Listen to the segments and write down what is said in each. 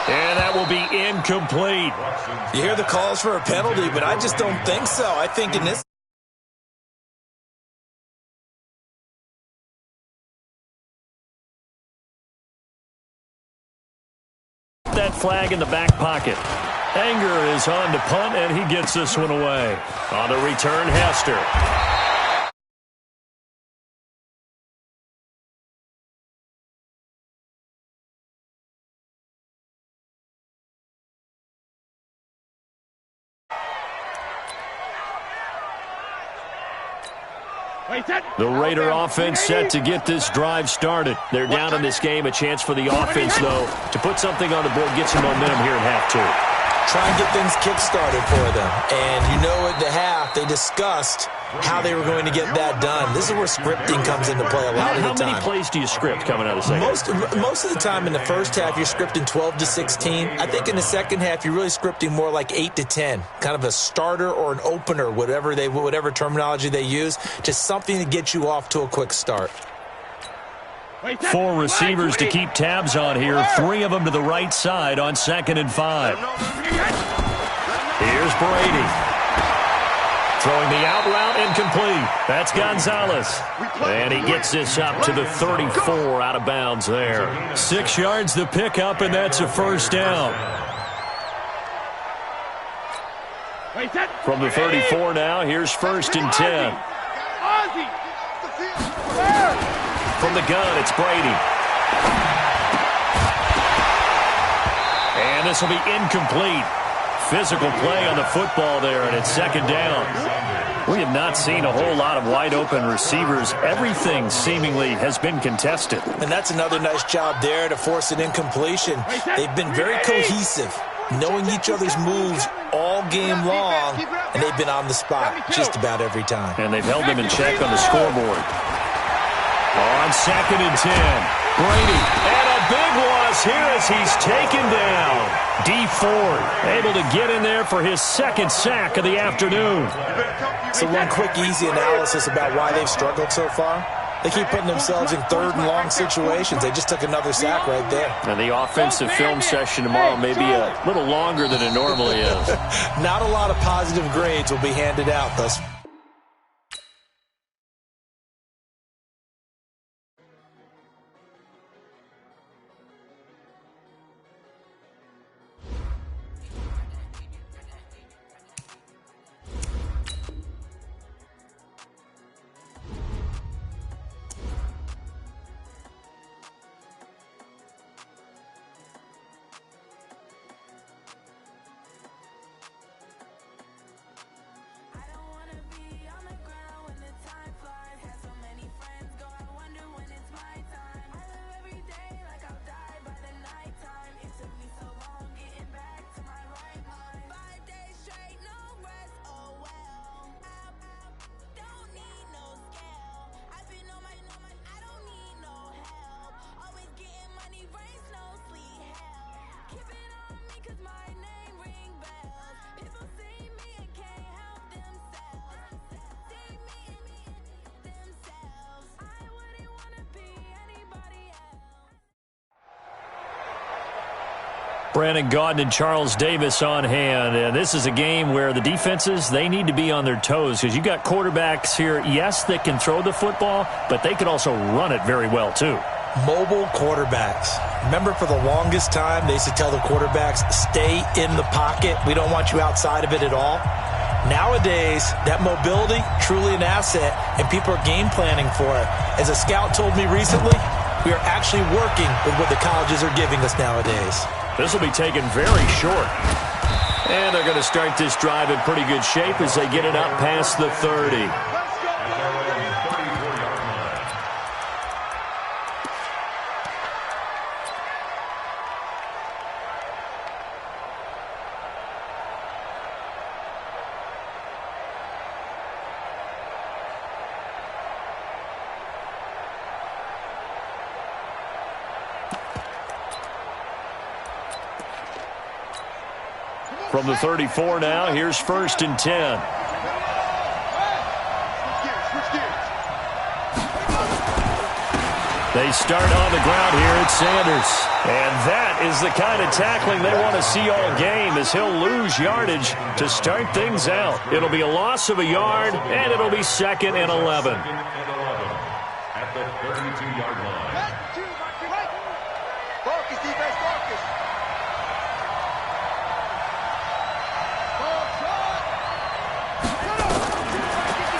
And that will be incomplete. You hear the calls for a penalty, but I just don't think so. I think in this... That flag in the back pocket. Anger is on to punt, and he gets this one away. On the return, Hester. The Raider offense set to get this drive started. They're down in this game. A chance for the offense, though, to put something on the board, get some momentum here in half two. Try and get things kick-started for them. And you know at the half, they discussed how they were going to get that done. This is where scripting comes into play a lot of the time. How many plays do you script coming out of the second? Most of the time in the first half, you're scripting 12 to 16. I think in the second half, you're really scripting more like 8 to 10. Kind of a starter or an opener, whatever terminology they use. Just something to get you off to a quick start. 4 receivers to keep tabs on here. 3 of them to the right side on 2nd and 5. Here's Brady. Throwing the out route incomplete. That's Gonzalez. And he gets this up to the 34 out of bounds there. 6 yards the pickup, and that's a first down. From the 34 now, here's 1st and 10. From the gun, it's Brady. And this will be incomplete. Physical play on the football there, and it's 2nd down. We have not seen a whole lot of wide-open receivers. Everything seemingly has been contested. And that's another nice job there to force an incompletion. They've been very cohesive, knowing each other's moves all game long, and they've been on the spot just about every time. And they've held them in check on the scoreboard. On 2nd and 10, Brady, and a big loss here as he's taken down. D Ford able to get in there for his 2nd sack of the afternoon. So one quick, easy analysis about why they've struggled so far. They keep putting themselves in 3rd and long situations. They just took another sack right there. And the offensive film session tomorrow may be a little longer than it normally is. Not a lot of positive grades will be handed out thus far. Brandon Gaudin and Charles Davis on hand. And this is a game where the defenses, they need to be on their toes because you've got quarterbacks here, yes, that can throw the football, but they can also run it very well, too. Mobile quarterbacks. Remember, for the longest time, they used to tell the quarterbacks, stay in the pocket. We don't want you outside of it at all. Nowadays, that mobility, truly an asset, and people are game planning for it. As a scout told me recently, we are actually working with what the colleges are giving us nowadays. This will be taken very short. And they're going to start this drive in pretty good shape as they get it up past the 30. From the 34 now, here's 1st and 10. They start on the ground here at Sanders. And that is is the kind of tackling they want to see all game, as he'll lose yardage to start things out. It'll be a loss of a yard, and it'll be 2nd and 11. At the 32-yard line. Focus, defense, focus.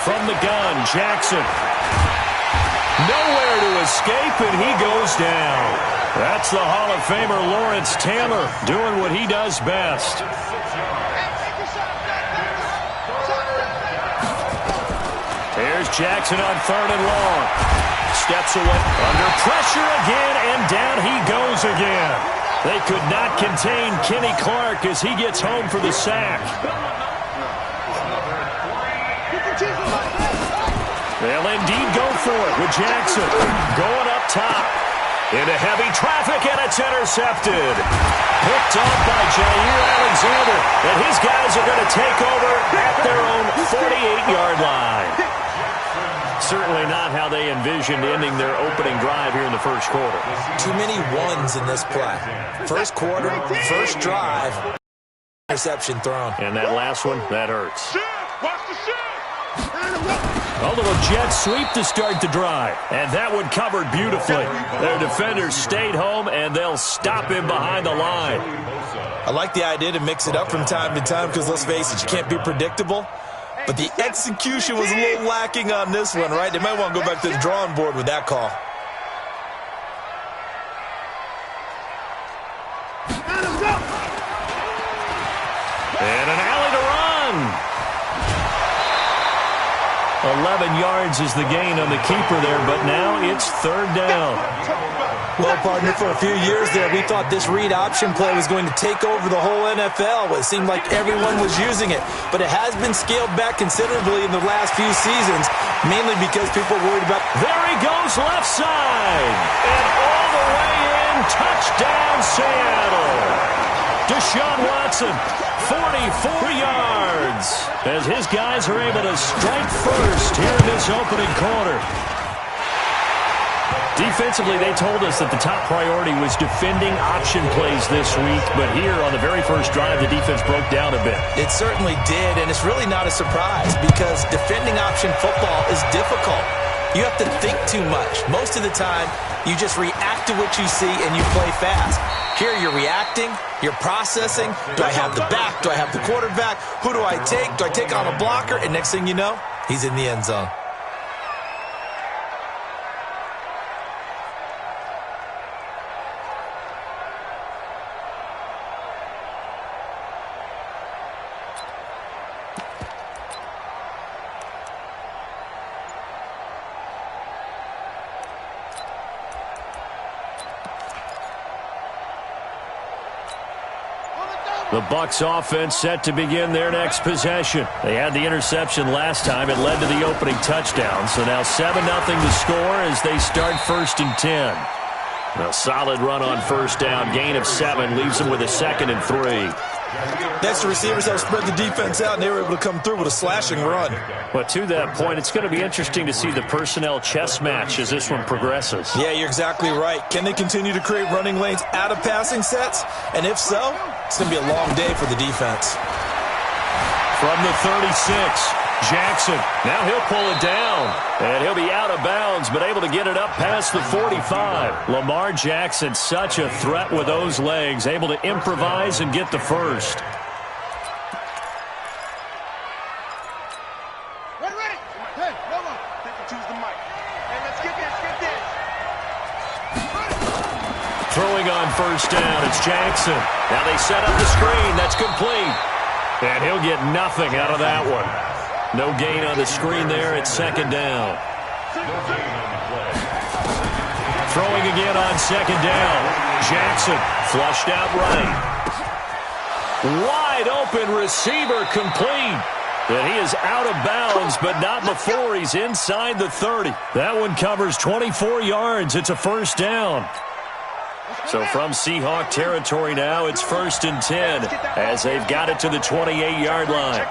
From the gun, Jackson. Nowhere to escape, and he goes down. That's the Hall of Famer Lawrence Taylor doing what he does best. Here's Jackson on 3rd and long. Steps away. Under pressure again, and down he goes again. They could not contain Kenny Clark as he gets home for the sack. They'll indeed go for it with Jackson going up top. Into heavy traffic, and it's intercepted. Picked off by Jair Alexander, and his guys are going to take over at their own 48-yard line. Certainly not how they envisioned ending their opening drive here in the first quarter. Too many ones in this play. First quarter, first drive, interception thrown. And that last one, that hurts. Watch the shit. A little jet sweep to start the drive. And that one covered beautifully. Their defenders stayed home, and they'll stop him behind the line. I like the idea to mix it up from time to time because, let's face it, you can't be predictable. But the execution was a little lacking on this one, right? They might want to go back to the drawing board with that call. And an alley to run. 11 yards is the gain on the keeper there, but now it's 3rd down. Well, partner, for a few years there, we thought this read option play was going to take over the whole NFL. It seemed like everyone was using it, but it has been scaled back considerably in the last few seasons, mainly because people are worried about... There he goes, left side, and all the way in, touchdown Seattle. Deshaun Watson, 44 yards, as his guys are able to strike first here in this opening quarter. Defensively, they told us that the top priority was defending option plays this week, but here on the very first drive, the defense broke down a bit. It certainly did, and it's really not a surprise because defending option football is difficult. You have to think too much. Most of the time, you just react to what you see and you play fast. Here you're reacting, you're processing. Do I have the back? Do I have the quarterback? Who do I take? Do I take on a blocker? And next thing you know, he's in the end zone. The Bucs offense set to begin their next possession. They had the interception last time. It led to the opening touchdown. So now 7-0 to score as they start 1st and 10. A solid run on first down. Gain of 7 leaves them with a 2nd and 3. Next, the receivers have spread the defense out, and they were able to come through with a slashing run. But to that point, it's going to be interesting to see the personnel chess match as this one progresses. Yeah, you're exactly right. Can they continue to create running lanes out of passing sets? And if so, it's going to be a long day for the defense. From the 36, Jackson. Now he'll pull it down. And he'll be out of bounds, but able to get it up past the 45. Lamar Jackson, such a threat with those legs, able to improvise and get the first. Ready. Hey, no one. Choose the mic. Hey, let's get this. Throwing on first down, it's Jackson. Now they set up the screen. That's complete. And he'll get nothing out of that one. No gain on the screen there. It's 2nd down. Throwing again on 2nd down. Jackson flushed out right. Wide open receiver complete. And he is out of bounds, but not before he's inside the 30. That one covers 24 yards. It's a 1st down. So from Seahawk territory now, it's 1st and 10 as they've got it to the 28-yard line.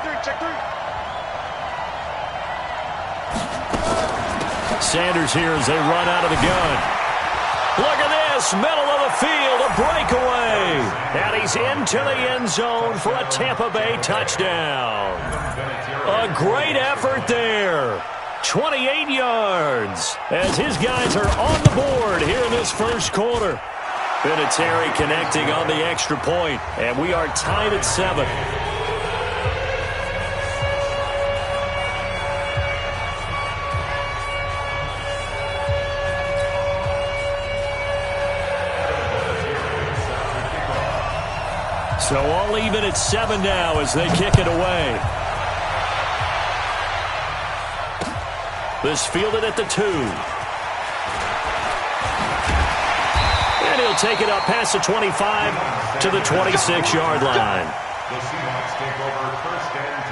Sanders here as they run out of the gun. Look at this, middle of the field, a breakaway. he's into the end zone for a Tampa Bay touchdown. A great effort there. 28 yards as his guys are on the board here in this first quarter. Vinatieri connecting on the extra point, and we are tied at 7. So all even at 7 now as they kick it away. This fielded at the 2. And he'll take it up past the 25 to the 26-yard line. The Seahawks take over first and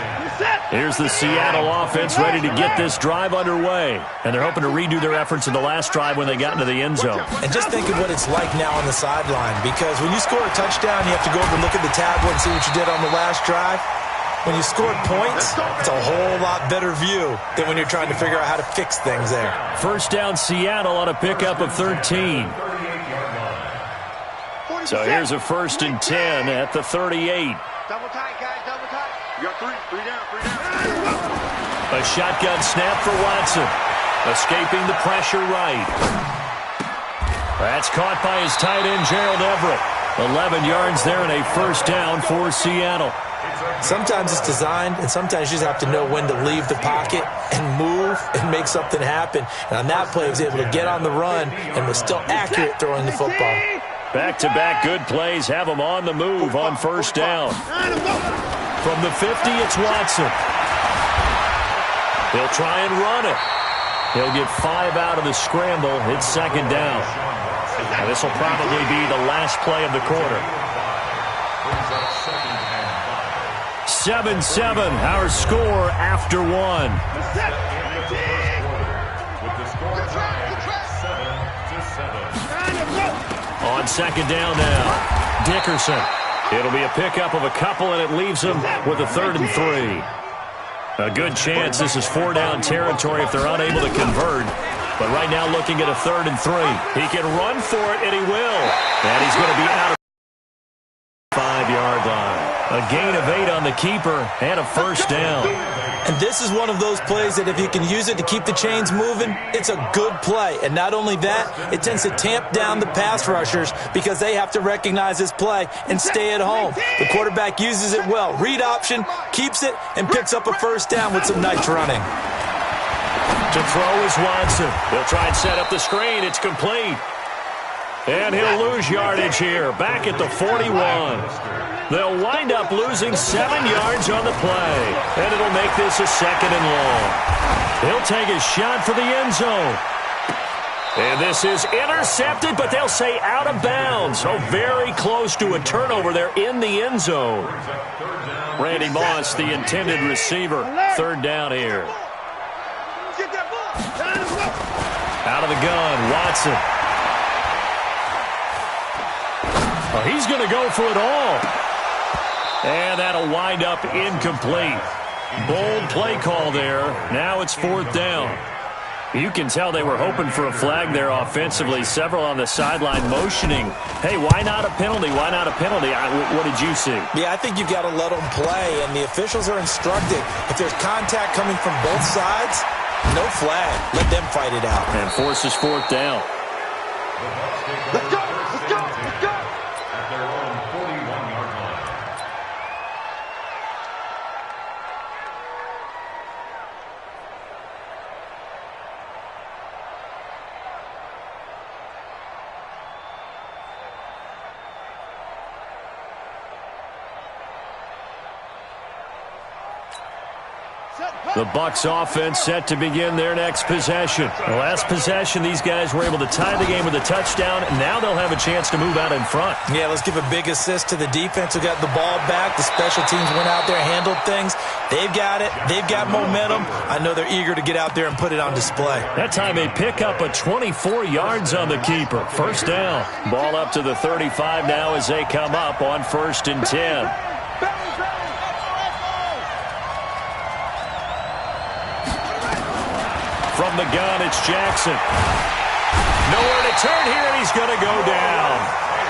10. Here's the Seattle offense ready to get this drive underway. And they're hoping to redo their efforts in the last drive when they got into the end zone. And just think of what it's like now on the sideline, because when you score a touchdown, you have to go over and look at the tablet and see what you did on the last drive. When you scored points, it's a whole lot better view than when you're trying to figure out how to fix things there. First down, Seattle on a pickup of 13. So here's a 1st and 10 at the 38. Double tight, guys, double tight. You got three down. A shotgun snap for Watson. Escaping the pressure right. That's caught by his tight end, Gerald Everett. 11 yards there and a first down for Seattle. Sometimes it's designed, and sometimes you just have to know when to leave the pocket and move and make something happen. And on that play, he was able to get on the run and was still accurate throwing the football. Back-to-back good plays have him on the move on first down. From the 50, it's Watson. He'll try and run it. He'll get 5 out of the scramble. It's 2nd down. And this will probably be the last play of the quarter. 7-7, our score after 1. With the score tied 7-7. On 2nd down now, Dickerson. It'll be a pickup of a couple, and it leaves him with a 3rd and 3. A good chance this is 4-down territory if they're unable to convert. But right now looking at a 3rd and 3. He can run for it, and he will. And he's going to be out of the 5-yard line. A gain of 8 on the keeper and a first down. And this is one of those plays that if you can use it to keep the chains moving, it's a good play. And not only that, it tends to tamp down the pass rushers because they have to recognize this play and stay at home. The quarterback uses it well. Read option, keeps it, and picks up a first down with some nice running. To throw is Watson. He'll try and set up the screen. It's complete. And he'll lose yardage here, back at the 41. They'll wind up losing 7 yards on the play, and it'll make this a 2nd and long. He'll take a shot for the end zone. And this is intercepted, but they'll say out of bounds. So very close to a turnover there in the end zone. Randy Moss, the intended receiver. 3rd down here. Out of the gun, Watson. Well, he's going to go for it all. And that'll wind up incomplete. Bold play call there. Now it's 4th down. You can tell they were hoping for a flag there offensively. Several on the sideline motioning. Hey, why not a penalty? Why not a penalty? What did you see? Yeah, I think you got to let them play, and the officials are instructed. If there's contact coming from both sides, no flag. Let them fight it out. And forces 4th down. Let's go! Let's go! Let's go! At their own 41-yard line. The Bucs offense set to begin their next possession. The last possession, these guys were able to tie the game with a touchdown, and now they'll have a chance to move out in front. Yeah, let's give a big assist to the defense who got the ball back. The special teams went out there, handled things. They've got it. They've got momentum. I know they're eager to get out there and put it on display. That time they pick up a 24 yards on the keeper. First down. Ball up to the 35 now as they come up on 1st and 10. From the gun, it's Jackson. Nowhere to turn here, and he's going to go down.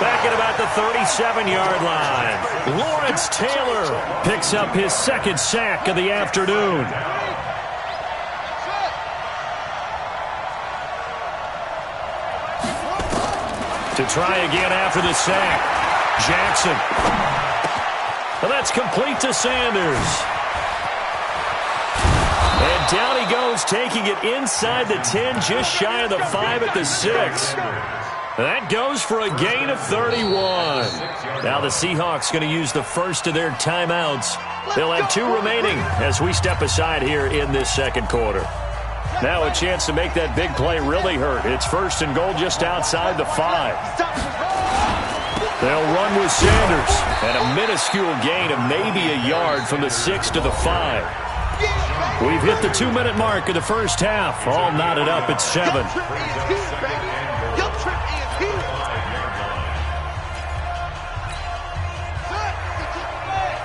back at about the 37-yard line. Lawrence Taylor picks up his second sack of the afternoon. To try again after the sack. Jackson. Well, that's complete to Sanders. And down he goes, taking it inside the 10, just shy of the 5 at the 6. That goes for a gain of 31. Now the Seahawks going to use the first of their timeouts. They'll have 2 remaining as we step aside here in this second quarter. Now a chance to make that big play really hurt. It's first and goal just outside the 5. They'll run with Sanders. And a minuscule gain of maybe a yard from the 6 to the 5. We've hit the 2-minute mark of the first half. All knotted up at 7.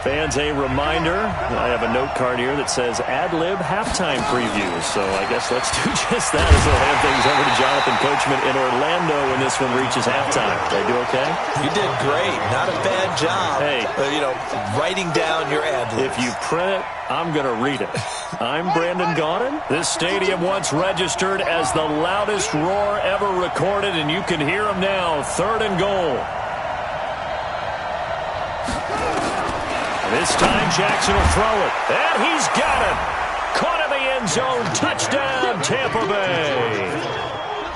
Fans, a reminder, I have a note card here that says ad-lib halftime preview. So I guess let's do just that as we'll hand things over to Jonathan Coachman in Orlando when this one reaches halftime. Did I do okay? You did great. Not a bad job. Hey. Writing down your ad-libs. If you print it, I'm going to read it. I'm Brandon Gaudin. This stadium once registered as the loudest roar ever recorded, and you can hear them now. 3rd and goal. This time Jackson will throw it. And he's got it. Caught in the end zone. Touchdown, Tampa Bay.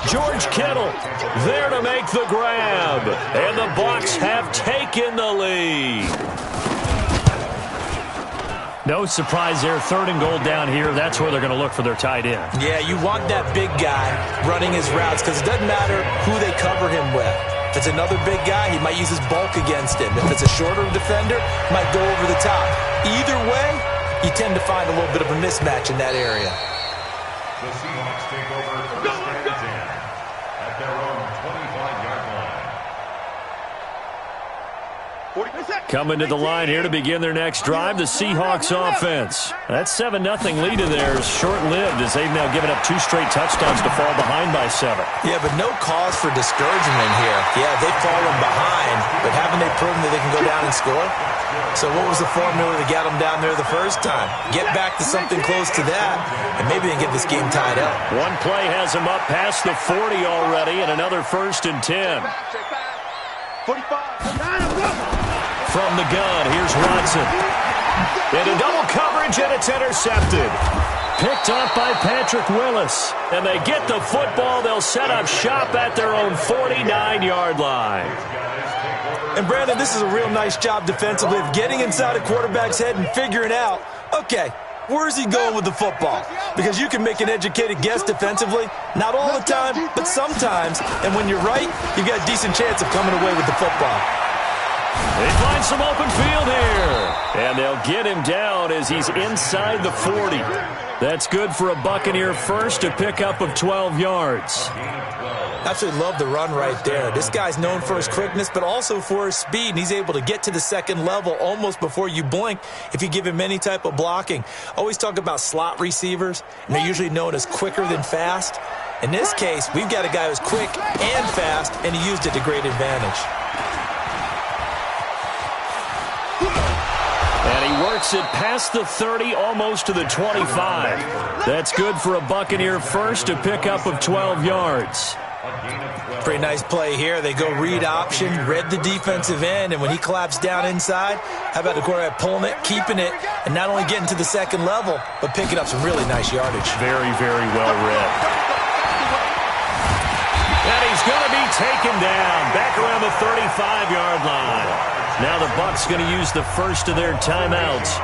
George Kittle there to make the grab. And the Bucs have taken the lead. No surprise there. 3rd and goal down here. That's where they're going to look for their tight end. Yeah, you want that big guy running his routes because it doesn't matter who they cover him with. If it's another big guy, he might use his bulk against him. If it's a shorter defender, he might go over the top. Either way, you tend to find a little bit of a mismatch in that area. The Seahawks take over first and 10 at their own 25-yard line. Coming to the line here to begin their next drive, the Seahawks offense. That 7-0 lead of theirs short-lived as they've now given up 2 straight touchdowns to fall behind by 7. Yeah, but no cause for discouragement here. Yeah, they've fallen behind, but haven't they proven that they can go down and score? So what was the formula to get them down there the first time? Get back to something close to that, and maybe they can get this game tied up. One play has them up past the 40 already, and another 1st and 10. 45. From the gun, here's Watson. Into double coverage, and it's intercepted. Picked up by Patrick Willis. And they get the football. They'll set up shop at their own 49-yard line. And, Brandon, this is a real nice job defensively of getting inside a quarterback's head and figuring out, okay, where's he going with the football? Because you can make an educated guess defensively. Not all the time, but sometimes. And when you're right, you've got a decent chance of coming away with the football. They find some open field here. And they'll get him down as he's inside the 40. That's good for a Buccaneer first, a pickup of 12 yards. Absolutely love the run right there. This guy's known for his quickness, but also for his speed. And he's able to get to the second level almost before you blink if you give him any type of blocking. Always talk about slot receivers, and they're usually known as quicker than fast. In this case, we've got a guy who's quick and fast, and he used it to great advantage. And he works it past the 30, almost to the 25. That's good for a Buccaneer first, a pickup of 12 yards. Pretty nice play here. They go read option, read the defensive end, and when he collapsed down inside, how about the quarterback pulling it, keeping it, and not only getting to the second level, but picking up some really nice yardage. Very, very well read. And he's going to be taken down back around the 35-yard line. Now the Bucs going to use the first of their timeouts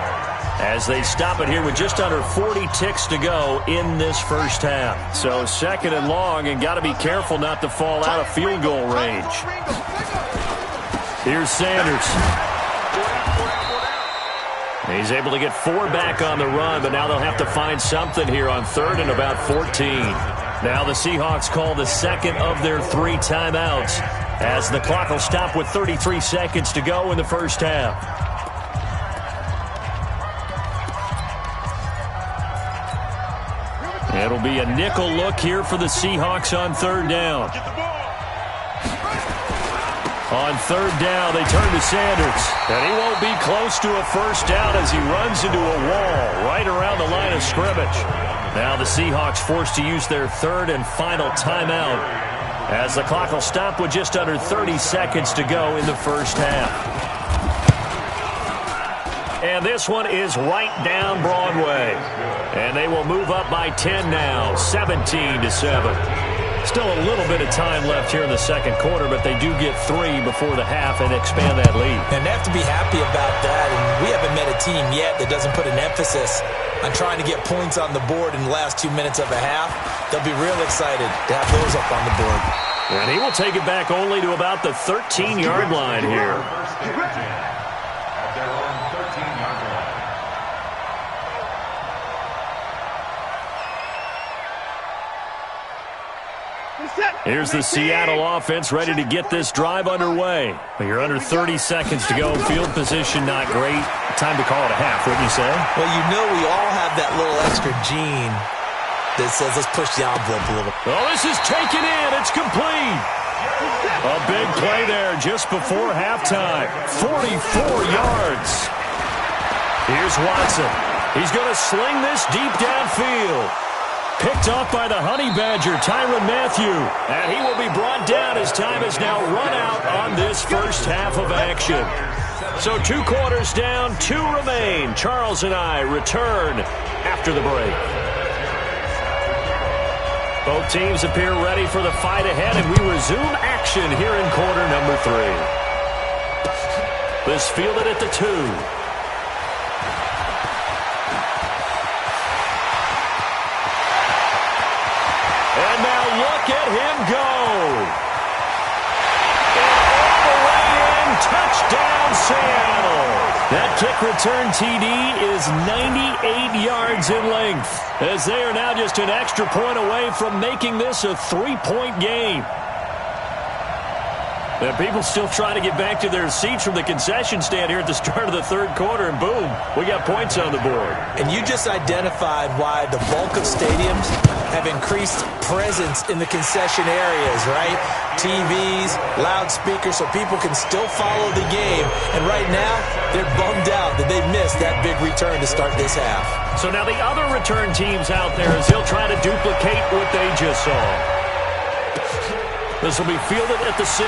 as they stop it here with just under 40 ticks to go in this first half. So 2nd and long, and got to be careful not to fall out of field goal range. Here's Sanders. He's able to get 4 back on the run, but now they'll have to find something here on 3rd and about 14. Now the Seahawks call the second of their 3 timeouts as the clock will stop with 33 seconds to go in the first half. It'll be a nickel look here for the Seahawks on 3rd down. On third down, they turn to Sanders. And he won't be close to a first down as he runs into a wall right around the line of scrimmage. Now the Seahawks forced to use their third and final timeout as the clock will stop with just under 30 seconds to go in the first half. And this one is right down Broadway. And they will move up by 10 now, 17-7. Still a little bit of time left here in the second quarter, but they do get 3 before the half and expand that lead. And they have to be happy about that. And we haven't met a team yet that doesn't put an emphasis on trying to get points on the board in the last 2 minutes of a half. They'll be real excited to have those up on the board. And he will take it back only to about the 13-yard line here. At their own 13-yard line. Here's the Seattle offense ready to get this drive underway. You're under 30 seconds to go. Field position not great. Time to call it a half, wouldn't you say? Well, you know we all have that little extra gene that says let's push the envelope a little. Oh, this is taken in. It's complete. A big play there just before halftime. 44 yards. Here's Watson. He's going to sling this deep downfield. Picked off by the Honey Badger, Tyrann Mathieu. And he will be brought down as time has now run out on this first half of action. So 2 quarters down, 2 remain. Charles and I return after the break. Both teams appear ready for the fight ahead, and we resume action here in quarter number 3. This fielded at the 2. And now look at him go. And all the way in, touchdown Seattle. That kick return TD is 98 yards in length, as they are now just an extra point away from making this a 3-point game. And people still trying to get back to their seats from the concession stand here at the start of the third quarter, and boom, we got points on the board. And you just identified why the bulk of stadiums have increased presence in the concession areas, right? TVs, loudspeakers, so people can still follow the game. And right now, they're bummed out that they missed that big return to start this half. So now the other return teams out there, as they'll try to duplicate what they just saw. This will be fielded at the 6.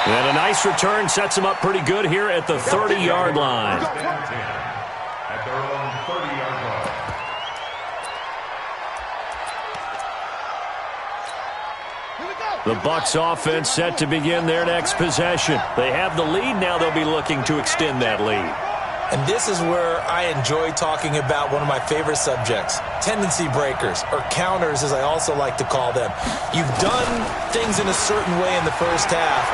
And a nice return sets them up pretty good here at the 30-yard line. At their own 30-yard line. The Bucs offense set to begin their next possession. They have the lead now. They'll be looking to extend that lead. And this is where I enjoy talking about one of my favorite subjects, tendency breakers, or counters as I also like to call them. You've done things in a certain way in the first half,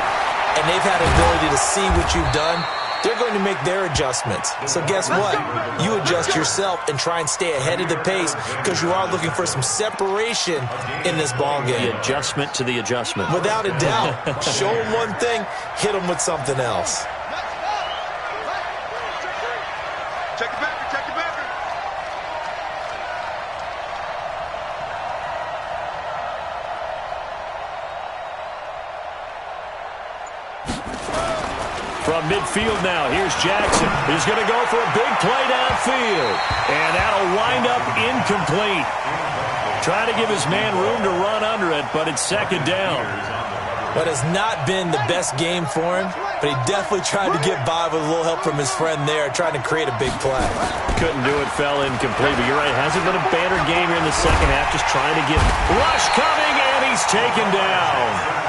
and they've had an ability to see what you've done. They're going to make their adjustments. So guess what? You adjust yourself and try and stay ahead of the pace because you are looking for some separation in this ballgame. The adjustment to the adjustment. Without a doubt. Show them one thing, hit them with something else. Check it back, check it back. From midfield now, here's Jackson. He's going to go for a big play downfield. And that'll wind up incomplete. Trying to give his man room to run under it, but it's second down. But it's not been the best game for him, but he definitely tried to get by with a little help from his friend there, trying to create a big play. Couldn't do it, fell incomplete, but you're right. It hasn't been a banner game here in the second half, just trying to get rush coming, and he's taken down.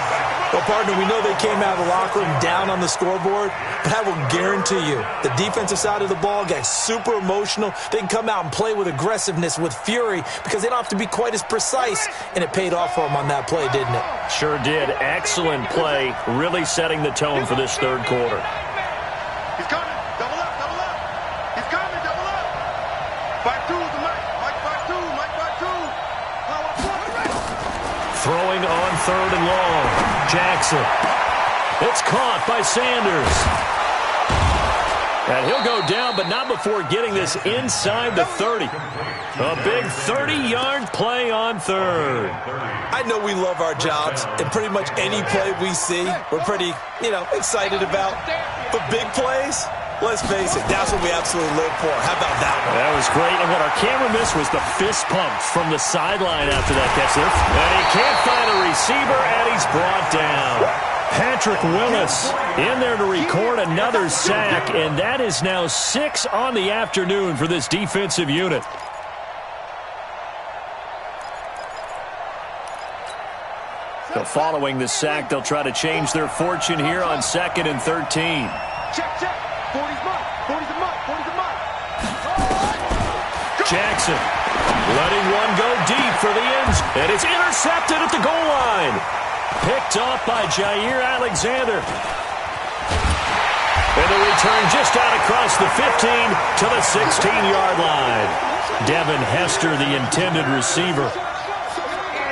Well, partner, we know they came out of the locker room down on the scoreboard, but I will guarantee you the defensive side of the ball got super emotional. They can come out and play with aggressiveness, with fury, because they don't have to be quite as precise, and it paid off for them on that play, didn't it? Sure did. Excellent play, really setting the tone for this third quarter. He's coming. Double up, double up. He's coming, double up. 5-2 with the Mike. Mike 5-2, Mike 5-2. Throwing on third and long. Jackson. It's caught by Sanders. And he'll go down, but not before getting this inside the 30. A big 30-yard play on third. I know we love our jobs, and pretty much any play we see, we're pretty, excited about. But big plays, let's face it, that's what we absolutely live for. How about that one? That was great. And what our camera missed was the fist pump from the sideline after that catch. And he can't find a receiver, and he's brought down. Patrick Willis in there to record another sack, and that is now 6 on the afternoon for this defensive unit. So following the sack, they'll try to change their fortune here on 2nd and 13. Check. 40's mine. 40's a mine. 40's a mine. Jackson letting one go deep for the ends, and it's intercepted at the goal line. Picked off by Jair Alexander. And the return just out across the 15 to the 16-yard line. Devin Hester, the intended receiver.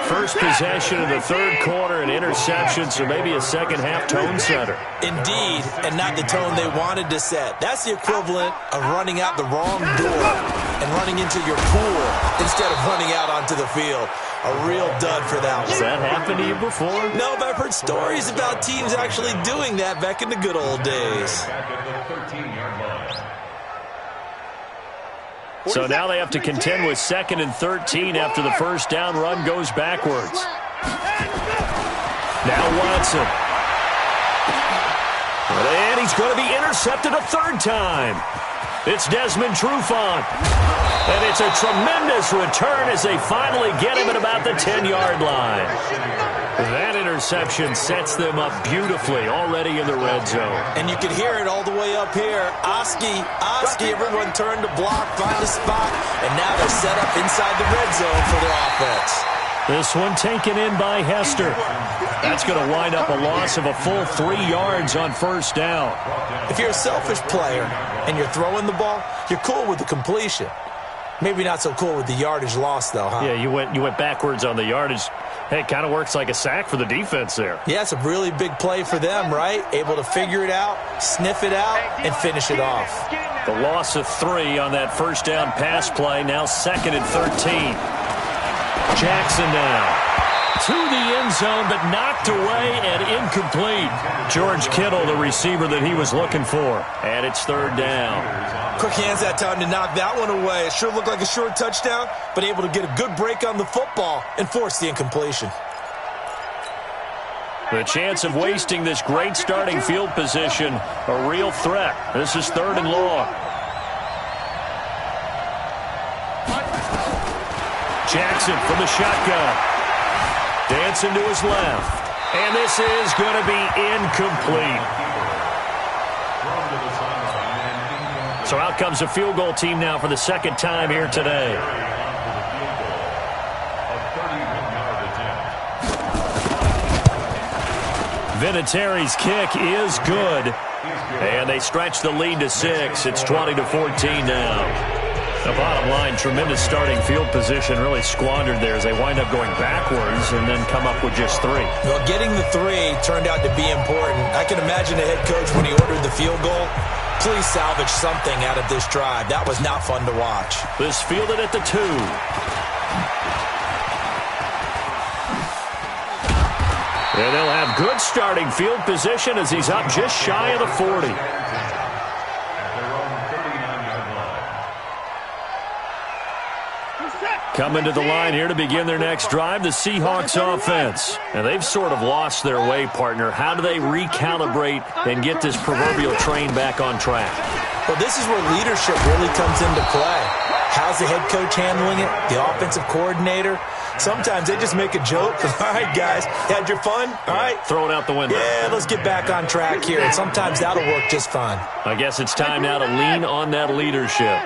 First possession of the third quarter, an interception, so maybe a second-half tone setter. Indeed, and not the tone they wanted to set. That's the equivalent of running out the wrong door and running into your pool instead of running out onto the field. A real dud for that one. Has that happened to you before? No, but I've heard stories about teams actually doing that back in the good old days. Back at the 13-yard line. So now they have to contend with 2nd and 13 after the first down run goes backwards. Now Watson. And he's going to be intercepted a third time. It's Desmond Trufant. And it's a tremendous return as they finally get him at about the 10-yard line. That interception sets them up beautifully already in the red zone. And you can hear it all the way up here. Oski, everyone turned to block, find a spot, and now they're set up inside the red zone for their offense. This one taken in by Hester. That's going to wind up a loss of a full 3 yards on first down. If you're a selfish player and you're throwing the ball, you're cool with the completion. Maybe not so cool with the yardage loss, though, huh? Yeah, you went backwards on the yardage. Hey, it kind of works like a sack for the defense there. Yeah, it's a really big play for them, right? Able to figure it out, sniff it out, and finish it off. The loss of 3 on that first down pass play. Now 2nd and 13. Jackson now to the end zone, but knocked away and incomplete. George Kittle, the receiver that he was looking for. And it's 3rd down. Quick hands that time to knock that one away. It sure looked like a short touchdown, but able to get a good break on the football and force the incompletion. The chance of wasting this great starting field position, a real threat. This is 3rd and long. Jackson from the shotgun. Dancing to his left. And this is going to be incomplete. So out comes the field goal team now for the second time here today. Vinatieri's kick is good. And they stretch the lead to 6. It's 20-14 now. The bottom line, tremendous starting field position, really squandered there as they wind up going backwards and then come up with just 3. Well, getting the 3 turned out to be important. I can imagine the head coach when he ordered the field goal. Please salvage something out of this drive. That was not fun to watch. This fielded at the 2. And they'll have good starting field position as he's up just shy of the 40. Coming to the line here to begin their next drive, the Seahawks offense. And they've sort of lost their way, partner. How do they recalibrate and get this proverbial train back on track? Well, this is where leadership really comes into play. How's the head coach handling it? The offensive coordinator? Sometimes they just make a joke. All right, guys, had your fun? All right. Throw it out the window. Yeah, let's get back on track here. And sometimes that'll work just fine. I guess it's time now to lean on that leadership.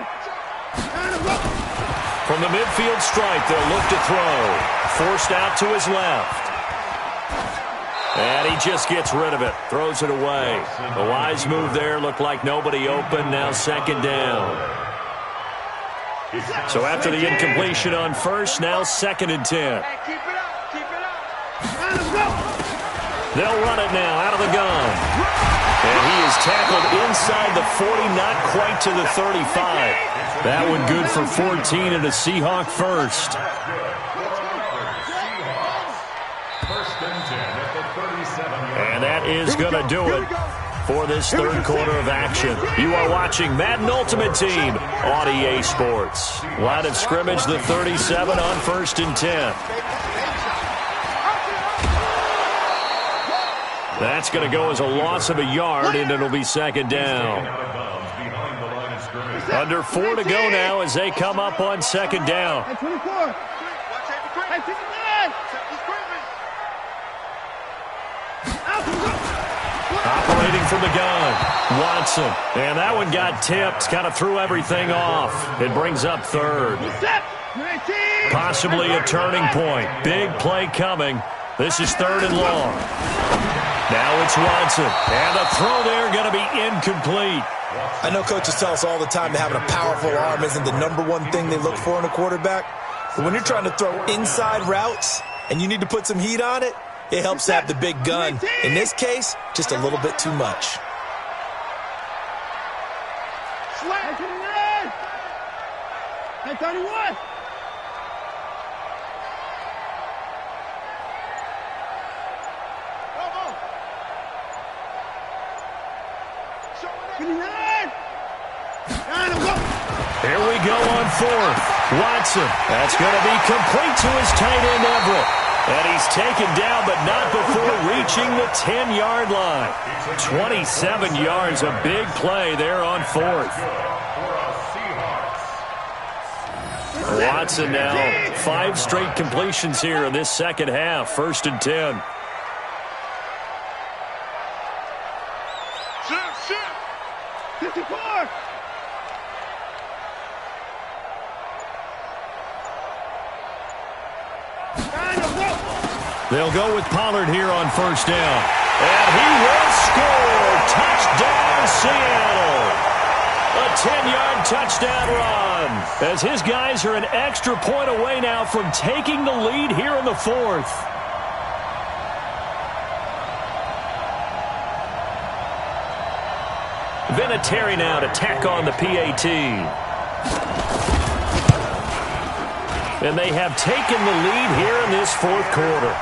From the midfield stripe, they'll look to throw. Forced out to his left. And he just gets rid of it. Throws it away. A wise move there. Looked like nobody open. Now 2nd down. So after the incompletion on first, now 2nd and 10. Keep it up. Keep it up. They'll run it now out of the gun. And he is tackled inside the 40, not quite to the 35. That one good for 14 and a Seahawk first. And that is going to do it for this third quarter of action. You are watching Madden Ultimate Team on EA Sports. Line of scrimmage, the 37 on 1st and 10. That's going to go as a loss of a yard, and it'll be second down. Under 4 to go now as they come up on second down. Operating from the gun, Watson. And that one got tipped, kind of threw everything off. It brings up third. Possibly a turning point. Big play coming. This is 3rd and long. Now it's Watson. And the throw there going to be incomplete. I know coaches tell us all the time that having a powerful arm isn't the #1 thing they look for in a quarterback. But when you're trying to throw inside routes and you need to put some heat on it, it helps to have the big gun. In this case, just a little bit too much. Hey, 31. Here we go on 4th. Watson. That's going to be complete to his tight end, Everett. And he's taken down, but not before reaching the 10-yard line. 27 yards, a big play there on 4th. Watson now, 5 straight completions here in this second half. 1st and 10. Shift. 54. They'll go with Pollard here on 1st down. And he will score. Touchdown, Seattle. A 10-yard touchdown run. As his guys are an extra point away now from taking the lead here in the 4th. Vinatieri now to tack on the PAT. And they have taken the lead here in this 4th quarter.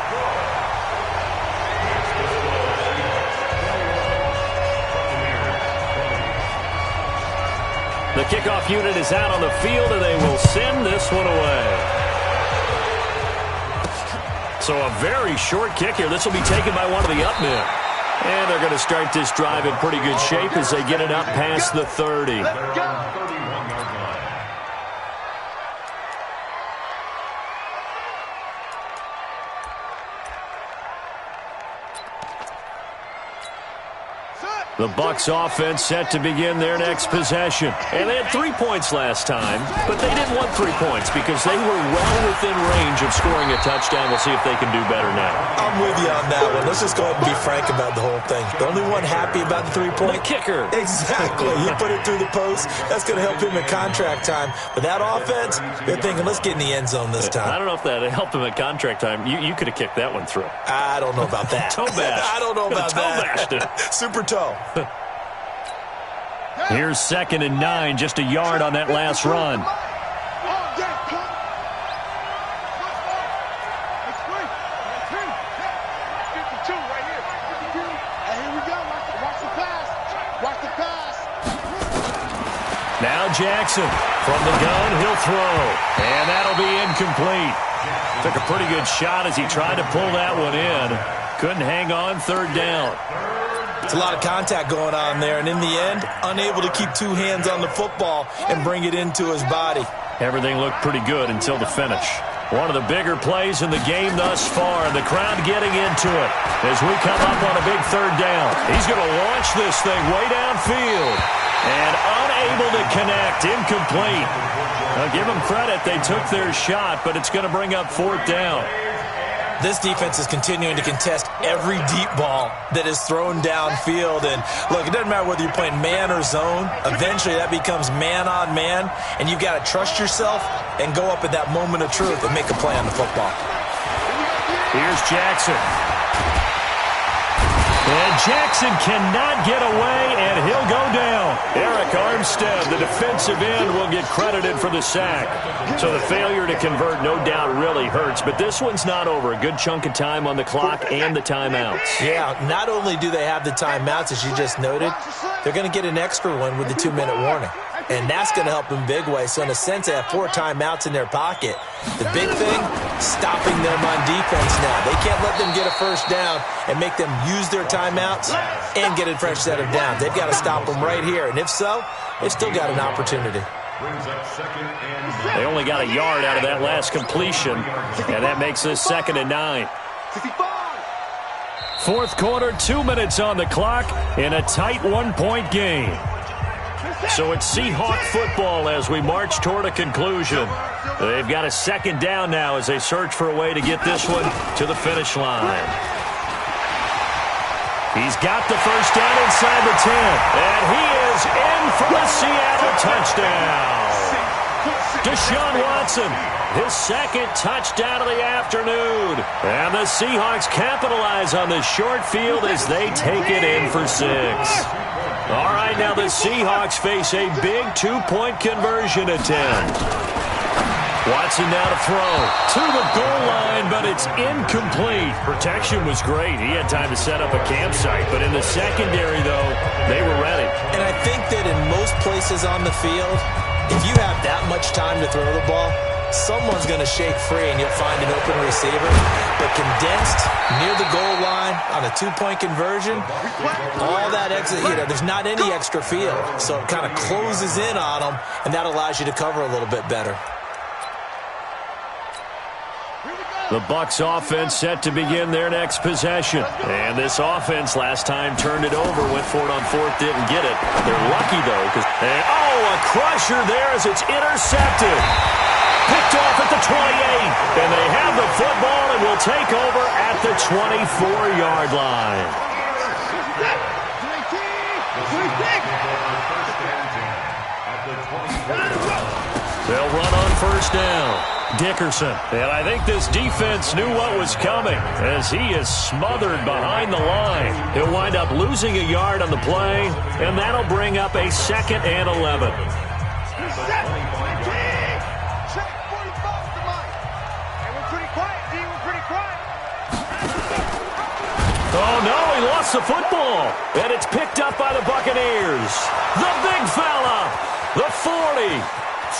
The kickoff unit is out on the field, and they will send this one away. So a very short kick here. This will be taken by one of the up men. And they're going to start this drive in pretty good shape as they get it up past the 30. The Bucs offense set to begin their next possession. And they had 3 points last time, but they didn't want 3 points because they were well within range of scoring a touchdown. We'll see if they can do better now. I'm with you on that one. Let's just go ahead and be frank about the whole thing. The only one happy about the 3-point? The kicker. Exactly. You put it through the post. That's going to help him in contract time. But that offense, they're thinking, let's get in the end zone this time. I don't know if that helped him at contract time. You could have kicked that one through. I don't know about that. Toe bash. I don't know about that. Toe bashed it. Super toe. Here's 2nd and 9, just a yard on that last run. Now Jackson from the gun, he'll throw. And that'll be incomplete. Took a pretty good shot as he tried to pull that one in. Couldn't hang on, 3rd down. It's a lot of contact going on there, and in the end, unable to keep 2 hands on the football and bring it into his body. Everything looked pretty good until the finish. One of the bigger plays in the game thus far, and the crowd getting into it as we come up on a big 3rd down. He's going to launch this thing way downfield and unable to connect, incomplete. Now, give them credit, they took their shot, but it's going to bring up 4th down. This defense is continuing to contest every deep ball that is thrown downfield. And, look, it doesn't matter whether you're playing man or zone. Eventually, that becomes man-on-man, and you've got to trust yourself and go up at that moment of truth and make a play on the football. Here's Jackson. And Jackson cannot get away, and he'll go down. Eric Armstead, the defensive end, will get credited for the sack. So the failure to convert no doubt really hurts, but this one's not over. A good chunk of time on the clock and the timeouts. Yeah, not only do they have the timeouts, as you just noted, they're going to get an extra one with the 2-minute warning. And that's going to help them big way. So in a sense, they have 4 timeouts in their pocket. The big thing, stopping them on defense now. They can't let them get a first down and make them use their timeouts and get a fresh set of downs. They've got to stop them right here. And if so, they've still got an opportunity. They only got a yard out of that last completion, and that makes this 2nd and 9. Fourth quarter, 2 minutes on the clock in a tight 1-point game. So it's Seahawk football as we march toward a conclusion. They've got a 2nd down now as they search for a way to get this one to the finish line. He's got the first down inside the 10, and he is in for the Seattle touchdown. Deshaun Watson, his 2nd touchdown of the afternoon. And the Seahawks capitalize on the short field as they take it in for 6. All right, now the Seahawks face a big 2-point conversion attempt. Watson now to throw to the goal line, but it's incomplete. Protection was great. He had time to set up a campsite, but in the secondary, though, they were ready. And I think that in most places on the field, if you have that much time to throw the ball, someone's going to shake free and you'll find an open receiver. But condensed near the goal line on a 2-point conversion, all that exit, there's not any extra field. So it kind of closes in on them, and that allows you to cover a little bit better. The Bucs offense set to begin their next possession. And this offense last time turned it over, went for it on 4th, didn't get it. They're lucky, though, because, a crusher there as it's intercepted. Picked off at the 28, and they have the football and will take over at the 24-yard line. They'll run on first down. Dickerson, and I think this defense knew what was coming as he is smothered behind the line. He'll wind up losing a yard on the play, and that'll bring up a 2nd and 11. Oh, no, he lost the football. And it's picked up by the Buccaneers. The big fella. The 40,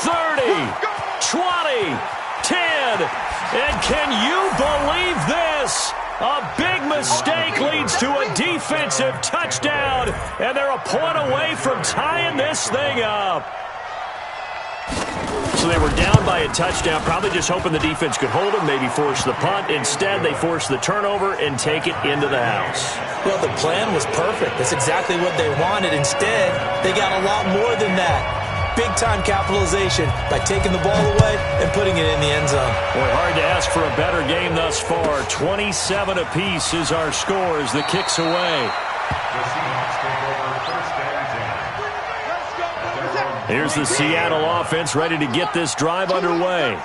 30, 20, 10. And can you believe this? A big mistake leads to a defensive touchdown. And they're a point away from tying this thing up. So they were down by a touchdown, probably just hoping the defense could hold them, maybe force the punt. Instead, they forced the turnover and take it into the house. Well, the plan was perfect. That's exactly what they wanted. Instead, they got a lot more than that. Big-time capitalization by taking the ball away and putting it in the end zone. Boy, hard to ask for a better game thus far. 27 apiece is our score as the kick's away. The Seahawks take over first and 10. Here's the Seattle offense ready to get this drive underway.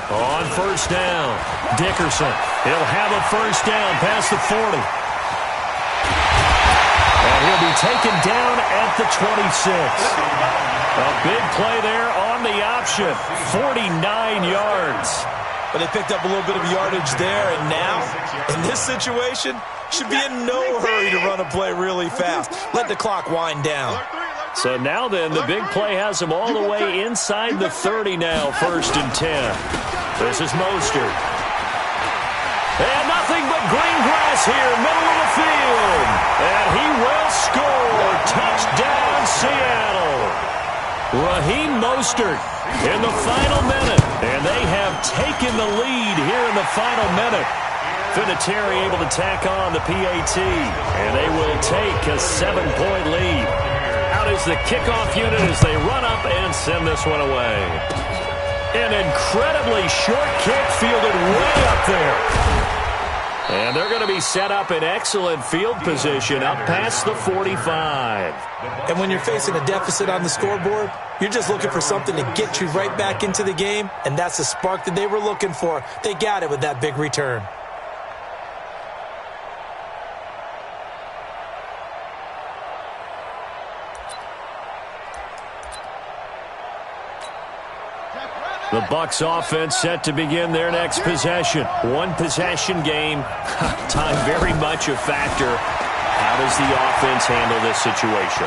On first down, Dickerson. He'll have a first down past the 40. And he'll be taken down at the 26. A big play there on the option. 49 yards. But they picked up a little bit of yardage there, and now, in this situation, should be in no hurry to run a play really fast. Let the clock wind down. So now then, the big play has them all the way inside the 30 now, 1st and 10. This is Mostert. And nothing but green grass here, middle of the field. And he will score. Touchdown, Seattle. Raheem Mostert in the final minute. And they have taken the lead here in the final minute. Vinatieri able to tack on the PAT. And they will take a 7-point lead. Out is the kickoff unit as they run up and send this one away. An incredibly short kick fielded way up there. And they're going to be set up in excellent field position up past the 45. And when you're facing a deficit on the scoreboard, you're just looking for something to get you right back into the game, and that's the spark that they were looking for. They got it with that big return. The Bucs offense set to begin their next possession. One possession game. Time very much a factor. How does the offense handle this situation?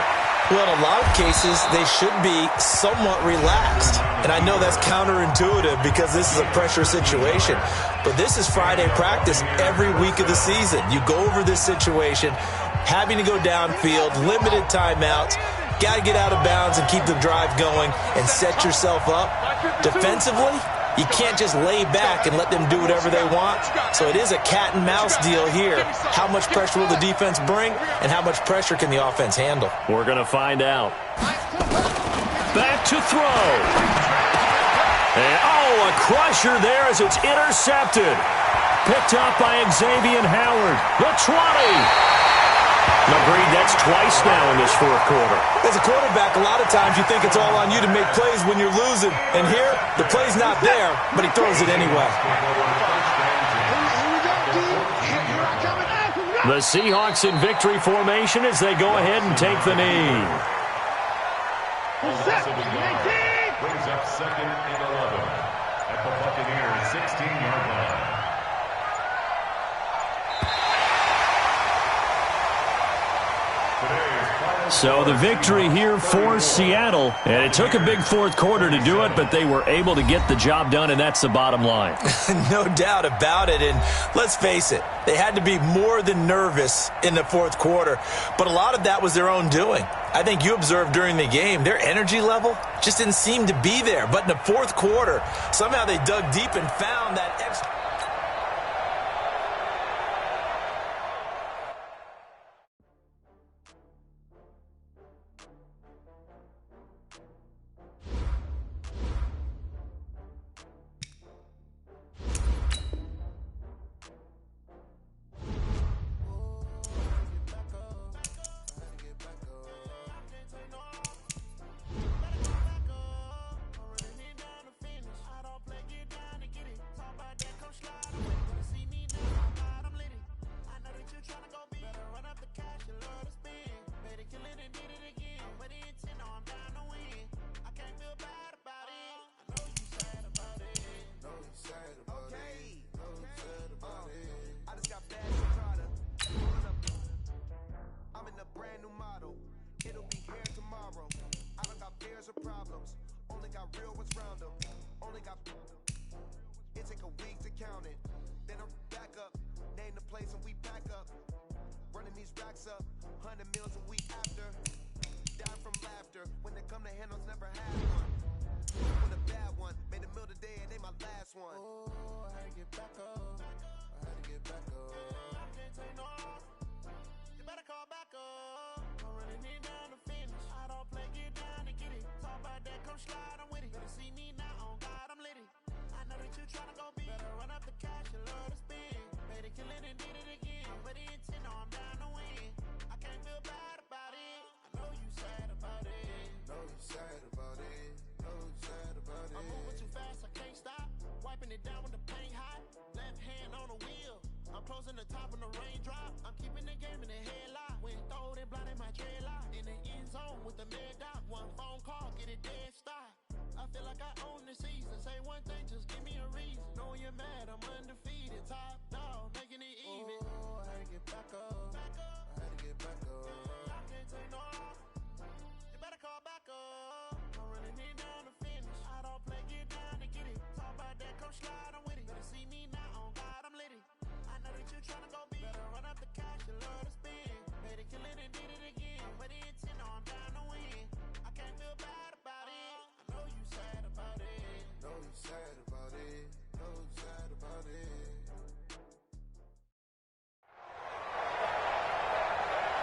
Well, in a lot of cases, they should be somewhat relaxed. And I know that's counterintuitive because this is a pressure situation. But this is Friday practice every week of the season. You go over this situation, having to go downfield, limited timeouts. Got to get out of bounds and keep the drive going and set yourself up. Defensively, you can't just lay back and let them do whatever they want. So it is a cat and mouse deal here. How much pressure will the defense bring and how much pressure can the offense handle? We're going to find out. Back to throw. And, a crusher there as it's intercepted. Picked up by Xavier Howard. The 20. Agreed, that's twice now in this fourth quarter. As a quarterback, a lot of times you think it's all on you to make plays when you're losing. And here, the play's not there, but he throws it anyway. The Seahawks in victory formation as they go ahead and take the knee. Brings up second and 11 at the Buccaneers' 16-yard line. So the victory here for Seattle, and it took a big fourth quarter to do it, but they were able to get the job done, and that's the bottom line. No doubt about it, and let's face it, they had to be more than nervous in the fourth quarter, but a lot of that was their own doing. I think you observed during the game, their energy level just didn't seem to be there, but in the fourth quarter, somehow they dug deep and found that extra.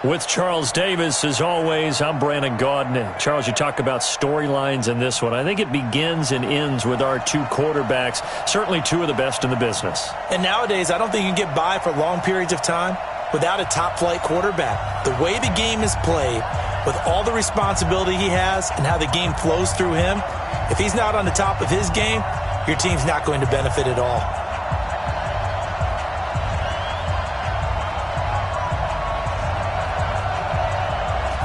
With Charles Davis, as always, I'm Brandon Gaudin. Charles, you talk about storylines in this one. I think it begins and ends with our two quarterbacks, certainly two of the best in the business. And nowadays, I don't think you can get by for long periods of time without a top-flight quarterback. The way the game is played, with all the responsibility he has and how the game flows through him, if he's not on the top of his game, your team's not going to benefit at all.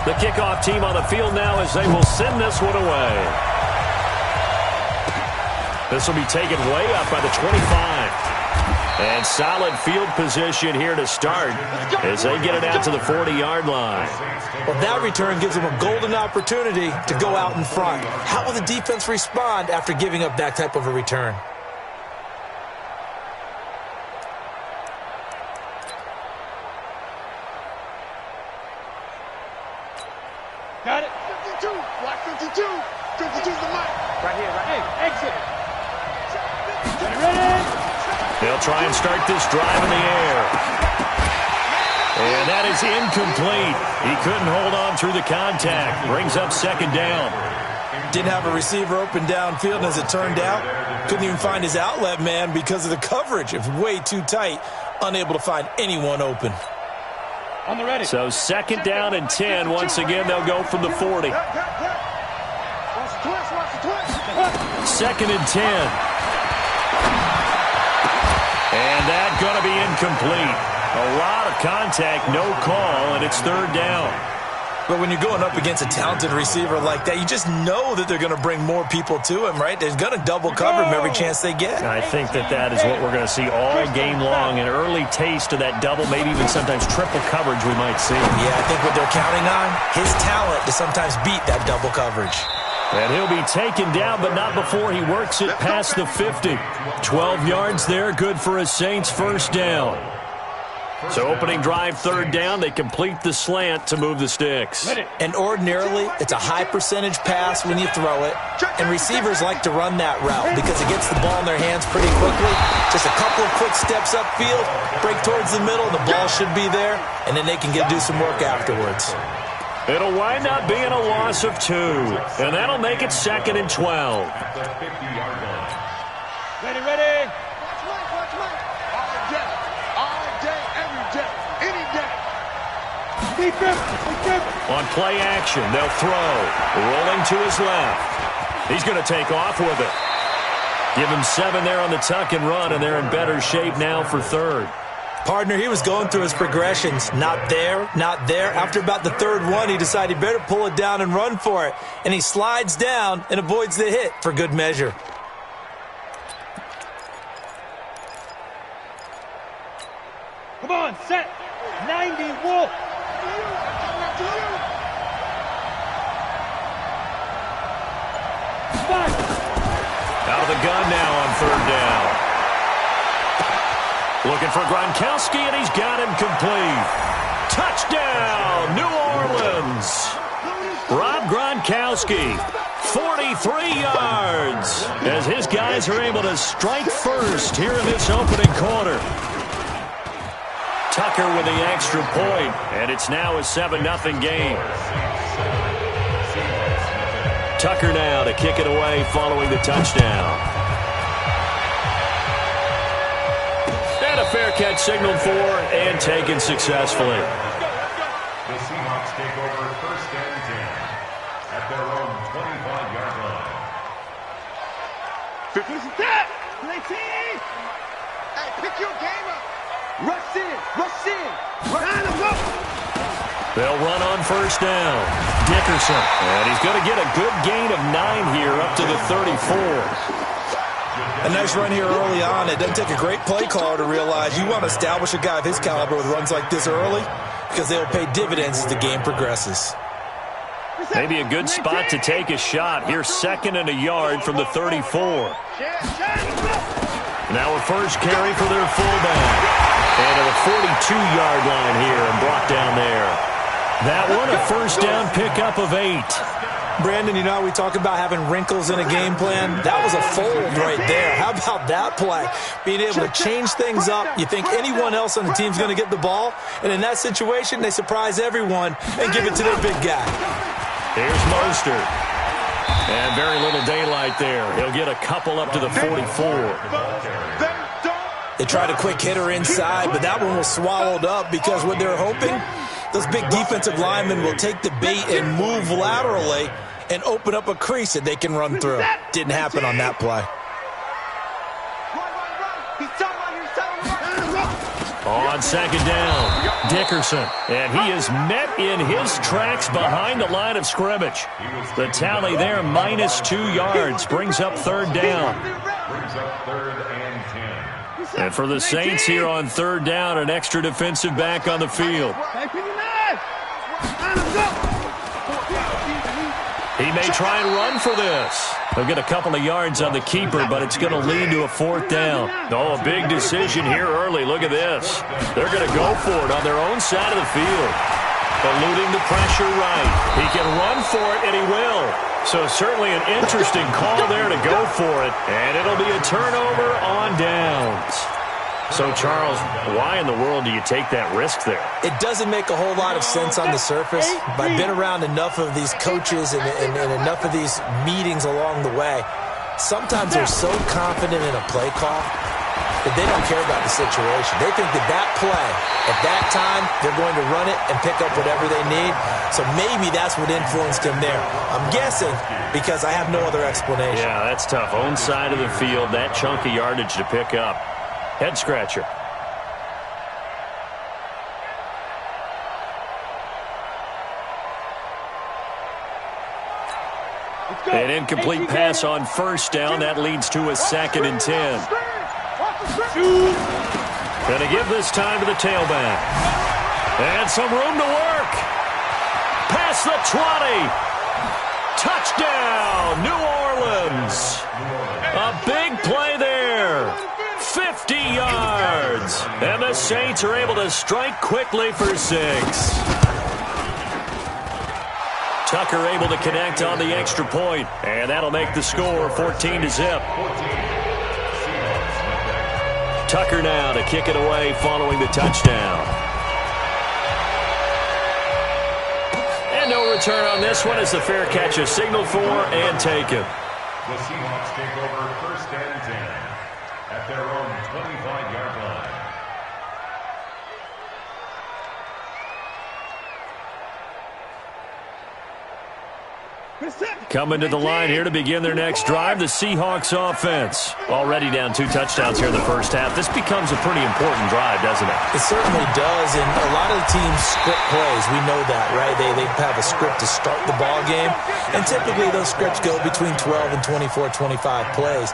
The kickoff team on the field now as they will send this one away. This will be taken way up by the 25. And solid field position here to start as they get it out to the 40-yard line. Well, that return gives them a golden opportunity to go out in front. How will the defense respond after giving up that type of a return? Got it. 52. Block 52. 52's the mic. Right here, right here. Exit. Ready? They'll try and start this drive in the air. And that is incomplete. He couldn't hold on through the contact. Brings up second down. Didn't have a receiver open downfield, and as it turned out, couldn't even find his outlet man because of the coverage. It was way too tight, unable to find anyone open. On the ready. So second down and 10. Once again, they'll go from the 40. Second and 10. And that's going to be incomplete. A lot of contact, no call, and it's third down. But when you're going up against a talented receiver like that, you just know that they're going to bring more people to him, right? They're going to double cover him every chance they get. I think that is what we're going to see all game long. An early taste of that double, maybe even sometimes triple coverage we might see. Yeah, I think what they're counting on, his talent to sometimes beat that double coverage. And he'll be taken down, but not before he works it past the 50. 12 yards there, good for a Saints first down. So opening drive, third down, they complete the slant to move the sticks. And ordinarily, it's a high percentage pass when you throw it. And receivers like to run that route because it gets the ball in their hands pretty quickly. Just a couple of quick steps upfield, break towards the middle, and the ball should be there. And then they can do some work afterwards. It'll wind up being a loss of 2. And that'll make it second and 12. Ready, ready. All day, every day, any day. On play action, they'll throw. Rolling to his left. He's going to take off with it. Give him 7 there on the tuck and run, and they're in better shape now for third. Partner, he was going through his progressions. Not there, not there. After about the third one, he decided he better pull it down and run for it. And he slides down and avoids the hit for good measure. Come on, set. 90, Wolf. Out of the gun now on third down. Looking for Gronkowski, and he's got him complete. Touchdown, New Orleans. Rob Gronkowski, 43 yards, as his guys are able to strike first here in this opening quarter. Tucker with the extra point, and it's now a 7-0 game. Tucker now to kick it away following the touchdown. And a fair catch signaled for and taken successfully. The Seahawks take over first and 10 at their own 25-yard line. 50 step. Hey, pick your game up. Rush in, rush in. Line them up. They'll run on first down. Dickerson, and he's going to get a good gain of 9 here up to the 34. A nice run here early on. It doesn't take a great play caller to realize you want to establish a guy of his caliber with runs like this early because they'll pay dividends as the game progresses. Maybe a good spot to take a shot. Here, second and a yard from the 34. Now a first carry for their fullback. And to the 42-yard line here and brought down there. That one a first down pickup of 8. Brandon, you know, we talk about having wrinkles in a game plan. That was a fold right there. How about that play? Being able to change things up. You think anyone else on the team's going to get the ball, and in that situation, they surprise everyone and give it to their big guy. Here's Mostert. And very little daylight there. He'll get a couple up to the 44. They tried a quick hitter inside, but that one was swallowed up because what they're hoping, those big defensive linemen will take the bait and move laterally and open up a crease that they can run through. Didn't happen on that play. On second down, Dickerson. And he is met in his tracks behind the line of scrimmage. The tally there, -2 yards, brings up third down. Brings up 3rd and 10. And for the Saints here on third down, an extra defensive back on the field. He may try and run for this. He'll get a couple of yards on the keeper, but it's going to lead to a 4th down. Oh, a big decision here early. Look at this. They're going to go for it on their own side of the field. Eluding the pressure right. He can run for it, and he will. So certainly an interesting call there to go for it. And it'll be a turnover on downs. So, Charles, why in the world do you take that risk there? It doesn't make a whole lot of sense on the surface, but I've been around enough of these coaches and enough of these meetings along the way. Sometimes they're so confident in a play call that they don't care about the situation. They think that play, at that time, they're going to run it and pick up whatever they need. So maybe that's what influenced him there. I'm guessing because I have no other explanation. Yeah, that's tough. Own side of the field, that chunk of yardage to pick up. Head scratcher. An incomplete pass on first down. That leads to a 2nd and 10. Going to give this time to the tailback. And some room to work. Past the 20. Touchdown, New Orleans. A big play there. 50 yards. And the Saints are able to strike quickly for 6. Tucker able to connect on the extra point, and that'll make the score 14-0. Tucker now to kick it away following the touchdown. And no return on this one as the fair catch is signaled for and taken. The Seahawks take over 1st and 10 at their own 25-yard line. Coming to the line here to begin their next drive, the Seahawks offense. Already down 2 touchdowns here in the first half. This becomes a pretty important drive, doesn't it? It certainly does, and a lot of the teams script plays. We know that, right? They have a script to start the ball game, and typically those scripts go between 12 and 24, 25 plays.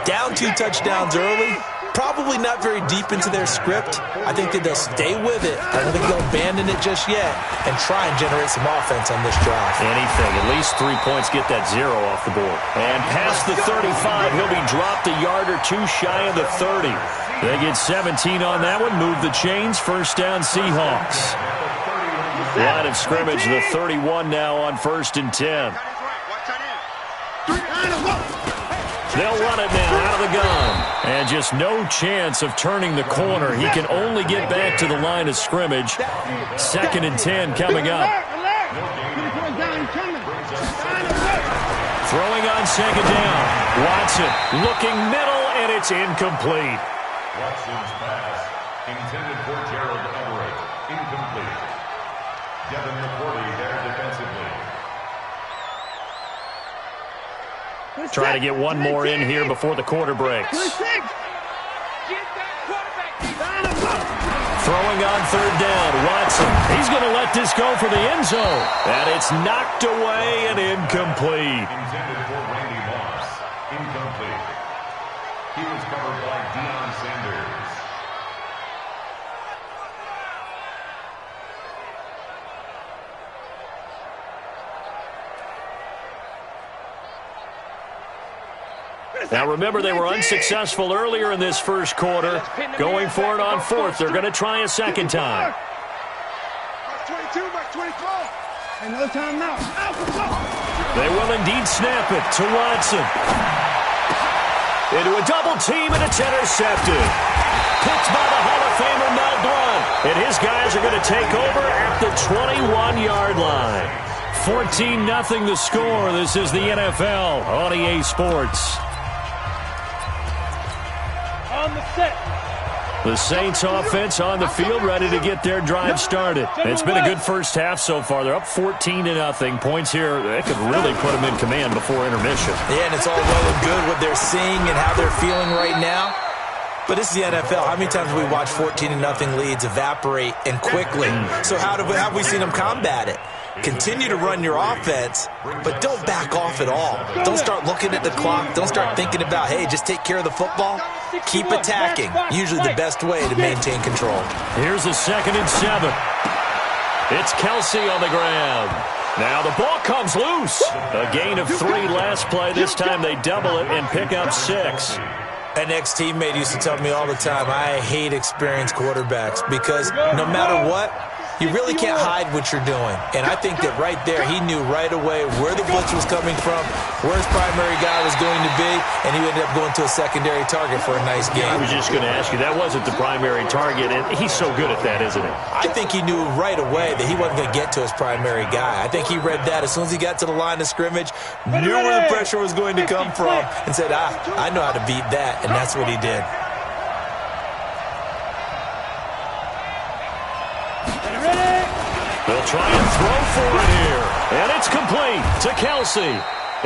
Down 2 touchdowns early, probably not very deep into their script. I think that they'll stay with it. I don't think they'll abandon it just yet and try and generate some offense on this drive. Anything. At least 3 points, get that 0 off the board. And past the 35, he'll be dropped a yard or 2 shy of the 30. They get 17 on that one. Move the chains. First down, Seahawks. Line of scrimmage, the 31 now on 1st and 10. They'll run it now out of the gun. And just no chance of turning the corner. He can only get back to the line of scrimmage. 2nd and 10 coming up. Throwing on second down. Watson looking middle, and it's incomplete. Watson's pass intended for Gerald Everett. Incomplete. Devin McCourty there defensively. Trying to get one more in here before the quarter breaks. Throwing on third down, Watson. He's going to let this go for the end zone. And it's knocked away and incomplete. Intended for Randy Moss. Incomplete. He was covered by Deion Sanders. Now remember, they were unsuccessful earlier in this first quarter. Going for it on 4th. They're going to try a second time. 22, Mike 24. Another timeout. They will indeed snap it to Watson. Into a double team, and it's intercepted. Picked by the Hall of Famer Mel Blount. And his guys are going to take over at the 21-yard line. 14-0 the score. This is the NFL on EA Sports. On the set. The Saints offense on the field, ready to get their drive started. It's been a good first half so far. They're up 14-0. Points here, they could really put them in command before intermission. Yeah, and it's all well and good what they're seeing and how they're feeling right now. But this is the NFL. How many times have we watched 14-0 leads evaporate and quickly? So how have we seen them combat it? Continue to run your offense, but don't back off at all. Don't start looking at the clock. Don't start thinking about, hey, just take care of the football. Keep attacking. Usually the best way to maintain control. Here's a 2nd and 7. It's Kelsey on the ground. Now the ball comes loose. A gain of 3 last play. This time they double it and pick up 6. An ex-teammate used to tell me all the time, I hate experienced quarterbacks because no matter what, you really can't hide what you're doing. And I think that right there, he knew right away where the blitz was coming from, where his primary guy was going to be, and he ended up going to a secondary target for a nice game. I was just going to ask you, that wasn't the primary target, and he's so good at that, isn't he? I think he knew right away that he wasn't going to get to his primary guy. I think he read that as soon as he got to the line of scrimmage, knew where the pressure was going to come from, and said, I know how to beat that, and that's what he did. They'll try and throw for it here. And it's complete to Kelsey.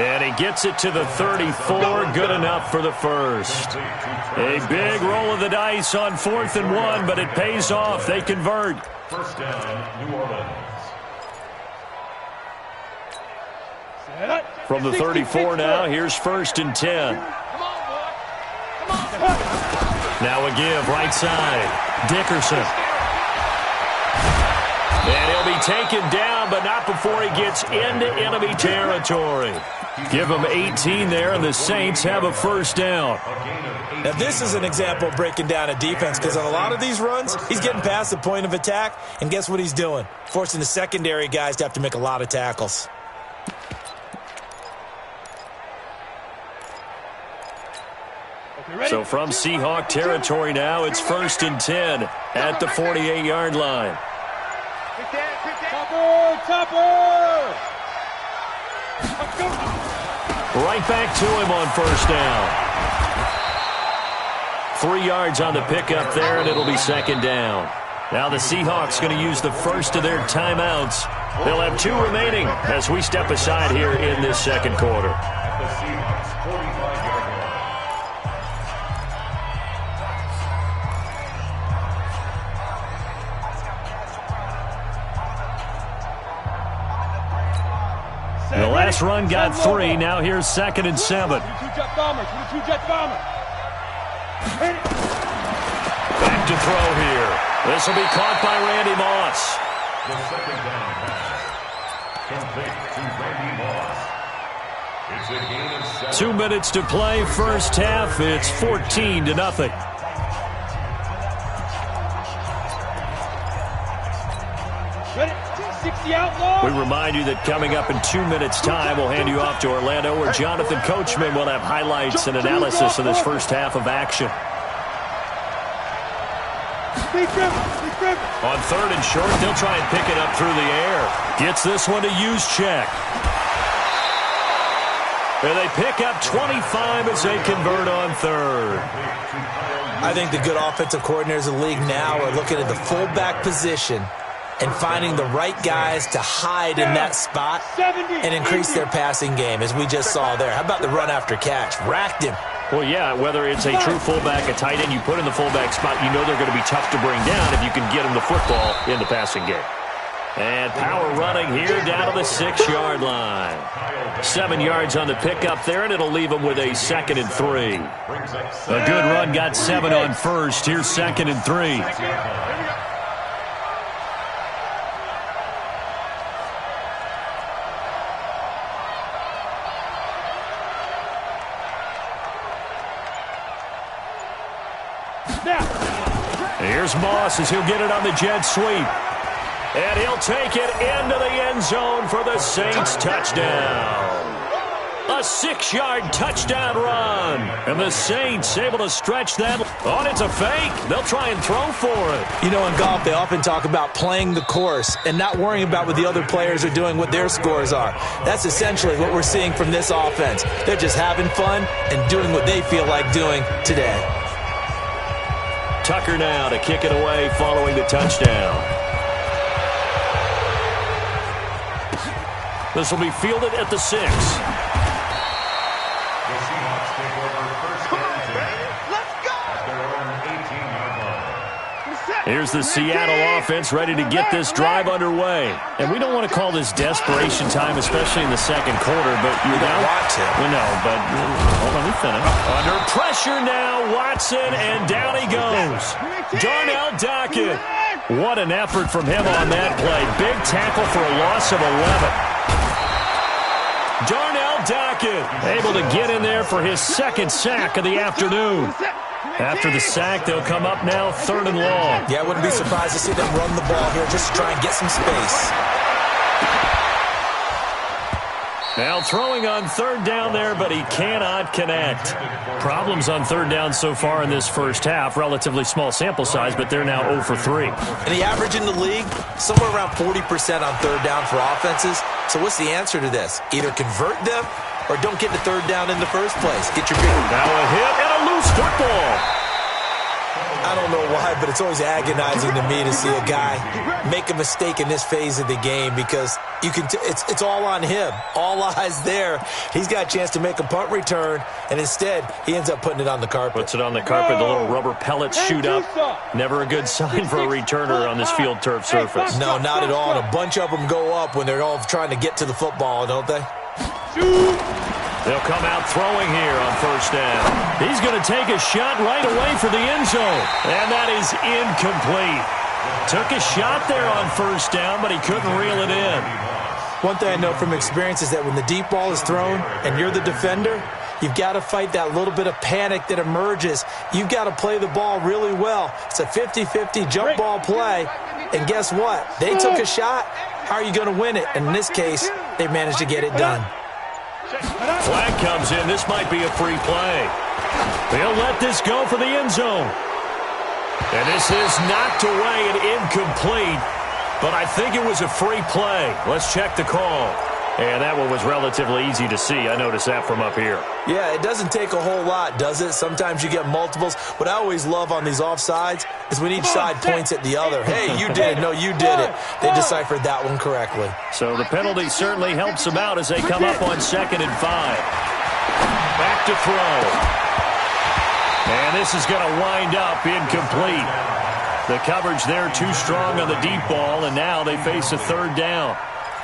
And he gets it to the 34. Good enough for the first. A big roll of the dice on 4th and 1, but it pays off. They convert. First down, New Orleans. From the 34 now, here's 1st and 10. Now a give, right side. Dickerson. And he'll be taken down, but not before he gets into enemy territory. Give him 18 there, and the Saints have a first down. Now, this is an example of breaking down a defense, because on a lot of these runs, he's getting past the point of attack, and guess what he's doing? Forcing the secondary guys to have to make a lot of tackles. So from Seahawk territory now, it's 1st and 10 at the 48-yard line. Topper! Right back to him on first down. 3 yards on the pickup there, and it'll be 2nd down. Now the Seahawks going to use the first of their timeouts. They'll have 2 remaining as we step aside here in this 2nd quarter. The Seahawks 45-yard line. The last run got 3. Now here's 2nd and 7. Two-jet bomber. Back to throw here. This will be caught by Randy Moss. The 2nd down pass. Complete to Randy Moss. It's a gain of 7. 2 minutes to play, first half. It's 14-0. We remind you that coming up in 2 minutes' time, we'll hand you off to Orlando, where Jonathan Coachman will have highlights and analysis of this first half of action. On 3rd and short, they'll try and pick it up through the air. Gets this one to use check. And they pick up 25 as they convert on 3rd. I think the good offensive coordinators in the league now are looking at the fullback position and finding the right guys to hide in that spot and increase their passing game, as we just saw there. How about the run after catch? Racked him. Well, yeah, whether it's a true fullback, a tight end, you put in the fullback spot, you know they're going to be tough to bring down if you can get them the football in the passing game. And power running here down to the 6-yard line. 7 yards on the pickup there, and it'll leave them with a 2nd and 3. A good run got 7 on first. Here's 2nd and 3. Here's Moss as he'll get it on the jet sweep. And he'll take it into the end zone for the Saints touchdown. A 6-yard touchdown run. And the Saints able to stretch that. Oh, it's a fake. They'll try and throw for it. You know, in golf, they often talk about playing the course and not worrying about what the other players are doing, what their scores are. That's essentially what we're seeing from this offense. They're just having fun and doing what they feel like doing today. Tucker now to kick it away following the touchdown. This will be fielded at the 6. Here's the Seattle offense ready to get this drive underway. And we don't want to call this desperation time, especially in the second quarter, but you don't want to. We know, but hold on, we finish. Under pressure now, Watson, and down he goes. Darnell Dockett. What an effort from him on that play. Big tackle for a loss of 11. Darnell Dockett able to get in there for his second sack of the afternoon. After the sack, they'll come up now 3rd and long. Yeah, I wouldn't be surprised to see them run the ball here just to try and get some space. Now throwing on 3rd down there, but he cannot connect. Problems on 3rd down so far in this first half. Relatively small sample size, but they're now 0 for 3. And the average in the league, somewhere around 40% on 3rd down for offenses. So what's the answer to this? Either convert them or don't get to 3rd down in the first place. Get your big... Now a hit and a loose football. I don't know why, but it's always agonizing to me to see a guy make a mistake in this phase of the game because you can. It's all on him. All eyes there. He's got a chance to make a punt return, and instead he ends up putting it on the carpet. Puts it on the carpet. The little rubber pellets shoot up. Never a good sign for a returner on this field turf surface. No, not at all. And a bunch of them go up when they're all trying to get to the football, don't they? They'll come out throwing here on 1st down. He's going to take a shot right away for the end zone. And that is incomplete. Took a shot there on 1st down, but he couldn't reel it in. One thing I know from experience is that when the deep ball is thrown and you're the defender, you've got to fight that little bit of panic that emerges. You've got to play the ball really well. It's a 50-50 jump ball play. And guess what? They took a shot. How are you going to win it? And in this case, they managed to get it done. Flag comes in. This might be a free play. They'll let this go for the end zone. And this is knocked away and incomplete. But I think it was a free play. Let's check the call. And that one was relatively easy to see. I noticed that from up here. Yeah, it doesn't take a whole lot, does it? Sometimes you get multiples. What I always love on these offsides is when each side points at the other. Hey, you did it. No, you did it. They deciphered that one correctly. So the penalty certainly helps them out as they come up on 2nd and 5. Back to throw. And this is going to wind up incomplete. The coverage there too strong on the deep ball, and now they face a 3rd down.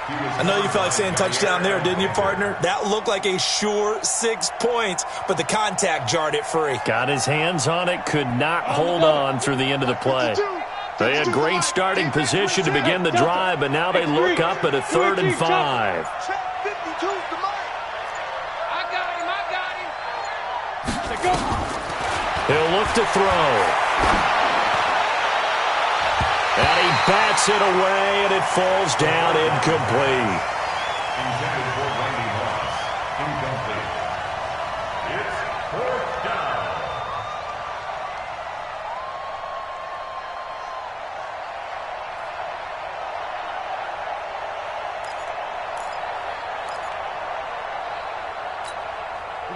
I know you felt like saying touchdown there, didn't you, partner? That looked like a sure 6 points, but the contact jarred it free. Got his hands on it, could not hold on through the end of the play. They had great starting position to begin the drive, but now they look up at a 3rd and 5. He'll look to throw. And he bats it away, and it falls down incomplete. Intended for Randy Moss. Incomplete. It's 4th down.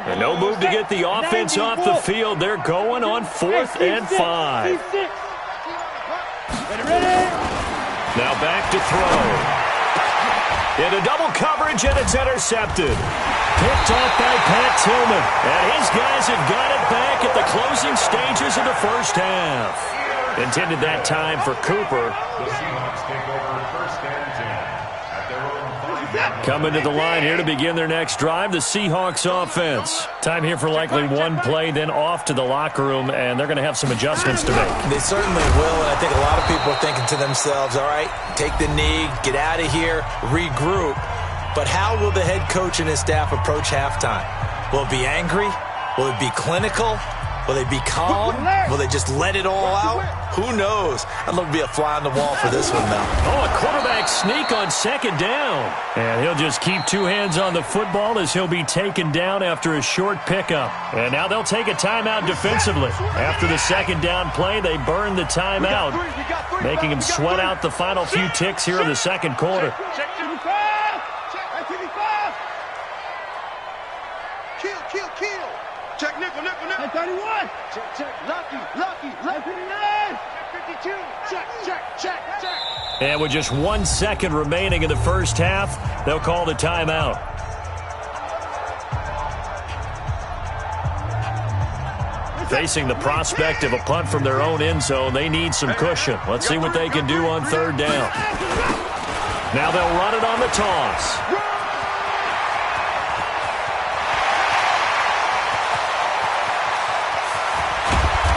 And no move to get the offense off the field. They're going on 4th and 5. Now back to throw. Into double coverage, and it's intercepted. Picked off by Pat Tillman. And his guys have got it back at the closing stages of the first half. Intended that time for Cooper. The Seahawks take over 1st and 10 at their own 5-yard line. Coming to the line here to begin their next drive, the Seahawks offense. Time here for likely one play, then off to the locker room, and they're going to have some adjustments to make. They certainly will, and I think a lot of people are thinking to themselves, all right, take the knee, get out of here, regroup. But how will the head coach and his staff approach halftime? Will it be angry? Will it be clinical? Will they be calm? Will they just let it all out? Who knows? I'd love to be a fly on the wall for this one, though. Oh, a quarterback sneak on second down. And he'll just keep two hands on the football as he'll be taken down after a short pickup. And now they'll take a timeout defensively. After the second down play, they burn the timeout, making him sweat out the final few ticks here in the second quarter. Kill. Check nickel. 31. Check. Lucky. 59. 52. Check. And with just 1 second remaining in the first half, they'll call the timeout. Facing the prospect of a punt from their own end zone, they need some cushion. Let's see what they can do on third down. Now they'll run it on the toss.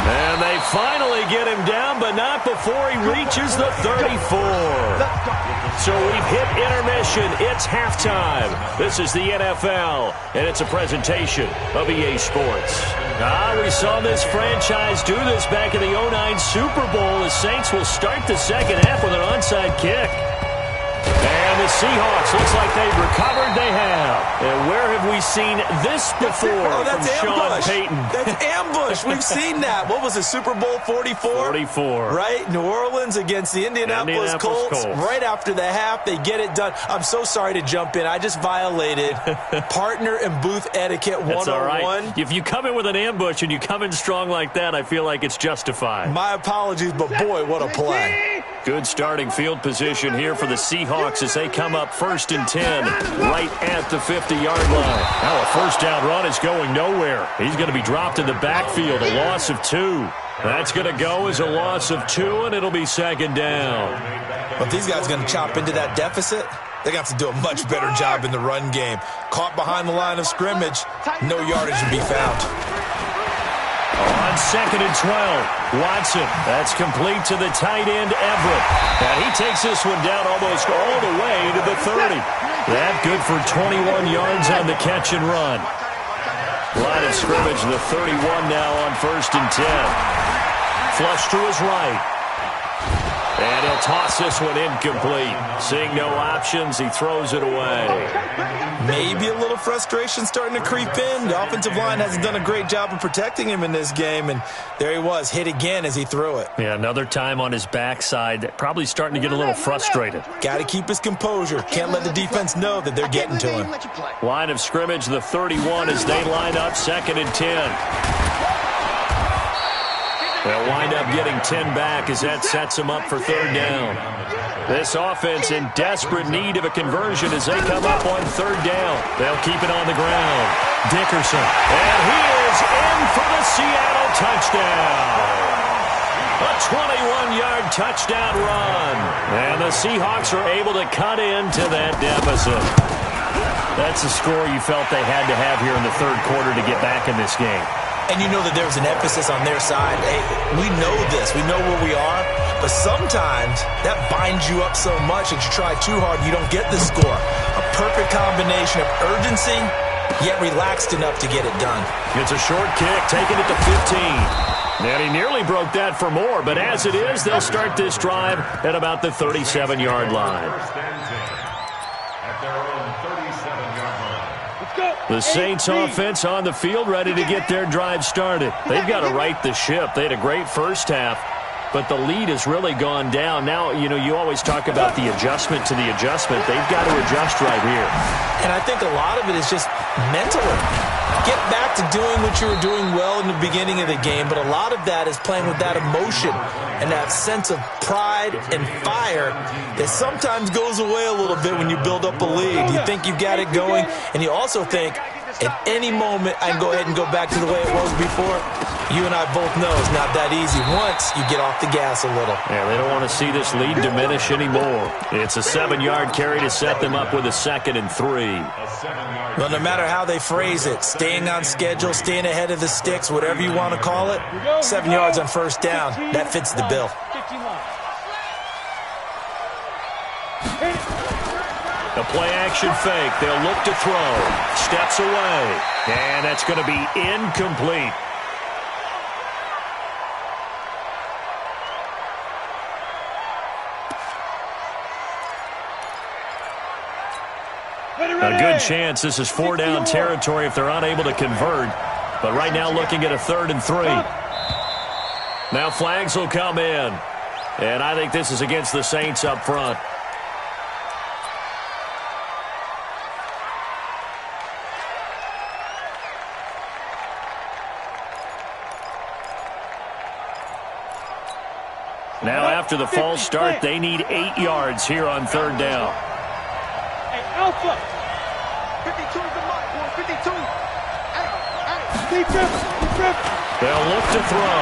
And they finally get him down, but not before he reaches the 34. So we've hit intermission. It's halftime. This is the NFL, and it's a presentation of EA Sports. We saw this franchise do this back in the 2009 Super Bowl. The Saints will start the second half with an onside kick. And the Seahawks, looks like they've recovered. They have. And where have we seen this before that's from ambush. Sean Payton? That's ambush. We've seen that. What was it, Super Bowl 44? 44. Right? New Orleans against the Indianapolis Colts. Right after the half, they get it done. I'm so sorry to jump in. I just violated partner and booth etiquette 101. That's all right. If you come in with an ambush and you come in strong like that, I feel like it's justified. My apologies, but boy, what a play. Good starting field position here for the Seahawks as they come up 1st and 10 right at the 50-yard line. Now a first down run is going nowhere. He's going to be dropped in the backfield, a loss of 2. That's going to go as a loss of 2, and it'll be second down. But these guys are going to chop into that deficit. They're going to have to do a much better job in the run game. Caught behind the line of scrimmage, no yardage to be found. On 2nd and 12, Watson. That's complete to the tight end, Everett. And he takes this one down almost all the way to the 30. That good for 21 yards on the catch and run. Line of scrimmage, the 31 now on 1st and 10. Flush to his right. And he'll toss this one incomplete. Seeing no options, he throws it away. Maybe a little frustration starting to creep in. The offensive line hasn't done a great job of protecting him in this game, and there he was, hit again as he threw it. Yeah, another time on his backside, probably starting to get a little frustrated. Got to keep his composure. Can't let the defense know that they're getting to him. Line of scrimmage, the 31 as they line up 2nd and 10. They'll wind up getting 10 back as that sets them up for third down. This offense in desperate need of a conversion as they come up on third down. They'll keep it on the ground. Dickerson. And he is in for the Seattle touchdown. A 21-yard touchdown run. And the Seahawks are able to cut into that deficit. That's a score you felt they had to have here in the third quarter to get back in this game. And you know that there was an emphasis on their side. Hey, we know this. We know where we are. But sometimes that binds you up so much that you try too hard, you don't get the score. A perfect combination of urgency, yet relaxed enough to get it done. It's a short kick, taking it to 15. And he nearly broke that for more. But as it is, they'll start this drive at about the 37-yard line. The Saints offense on the field ready to get their drive started. They've got to right the ship. They had a great first half, but the lead has really gone down. Now, you always talk about the adjustment to the adjustment. They've got to adjust right here. And I think a lot of it is just mentally. Get back to doing what you were doing well in the beginning of the game, but a lot of that is playing with that emotion and that sense of pride and fire that sometimes goes away a little bit when you build up a lead. You think you've got it going, and you also think at any moment I can go ahead and go back to the way it was before. You and I both know it's not that easy once you get off the gas a little. Yeah, they don't want to see this lead diminish anymore. It's a 7-yard carry to set them up with a 2nd and 3. Well, no matter how they phrase it, staying on schedule, staying ahead of the sticks, whatever you want to call it, 7 yards on first down, that fits the bill. The play-action fake. They'll look to throw. Steps away. And that's going to be incomplete. A good chance this is 4-down territory if they're unable to convert. But right now looking at a 3rd and 3. Now flags will come in. And I think this is against the Saints up front. Now after the false start, they need 8 yards here on 3rd down. Hey, Alpha. 52 is the mark, boy. 52. They'll look to throw.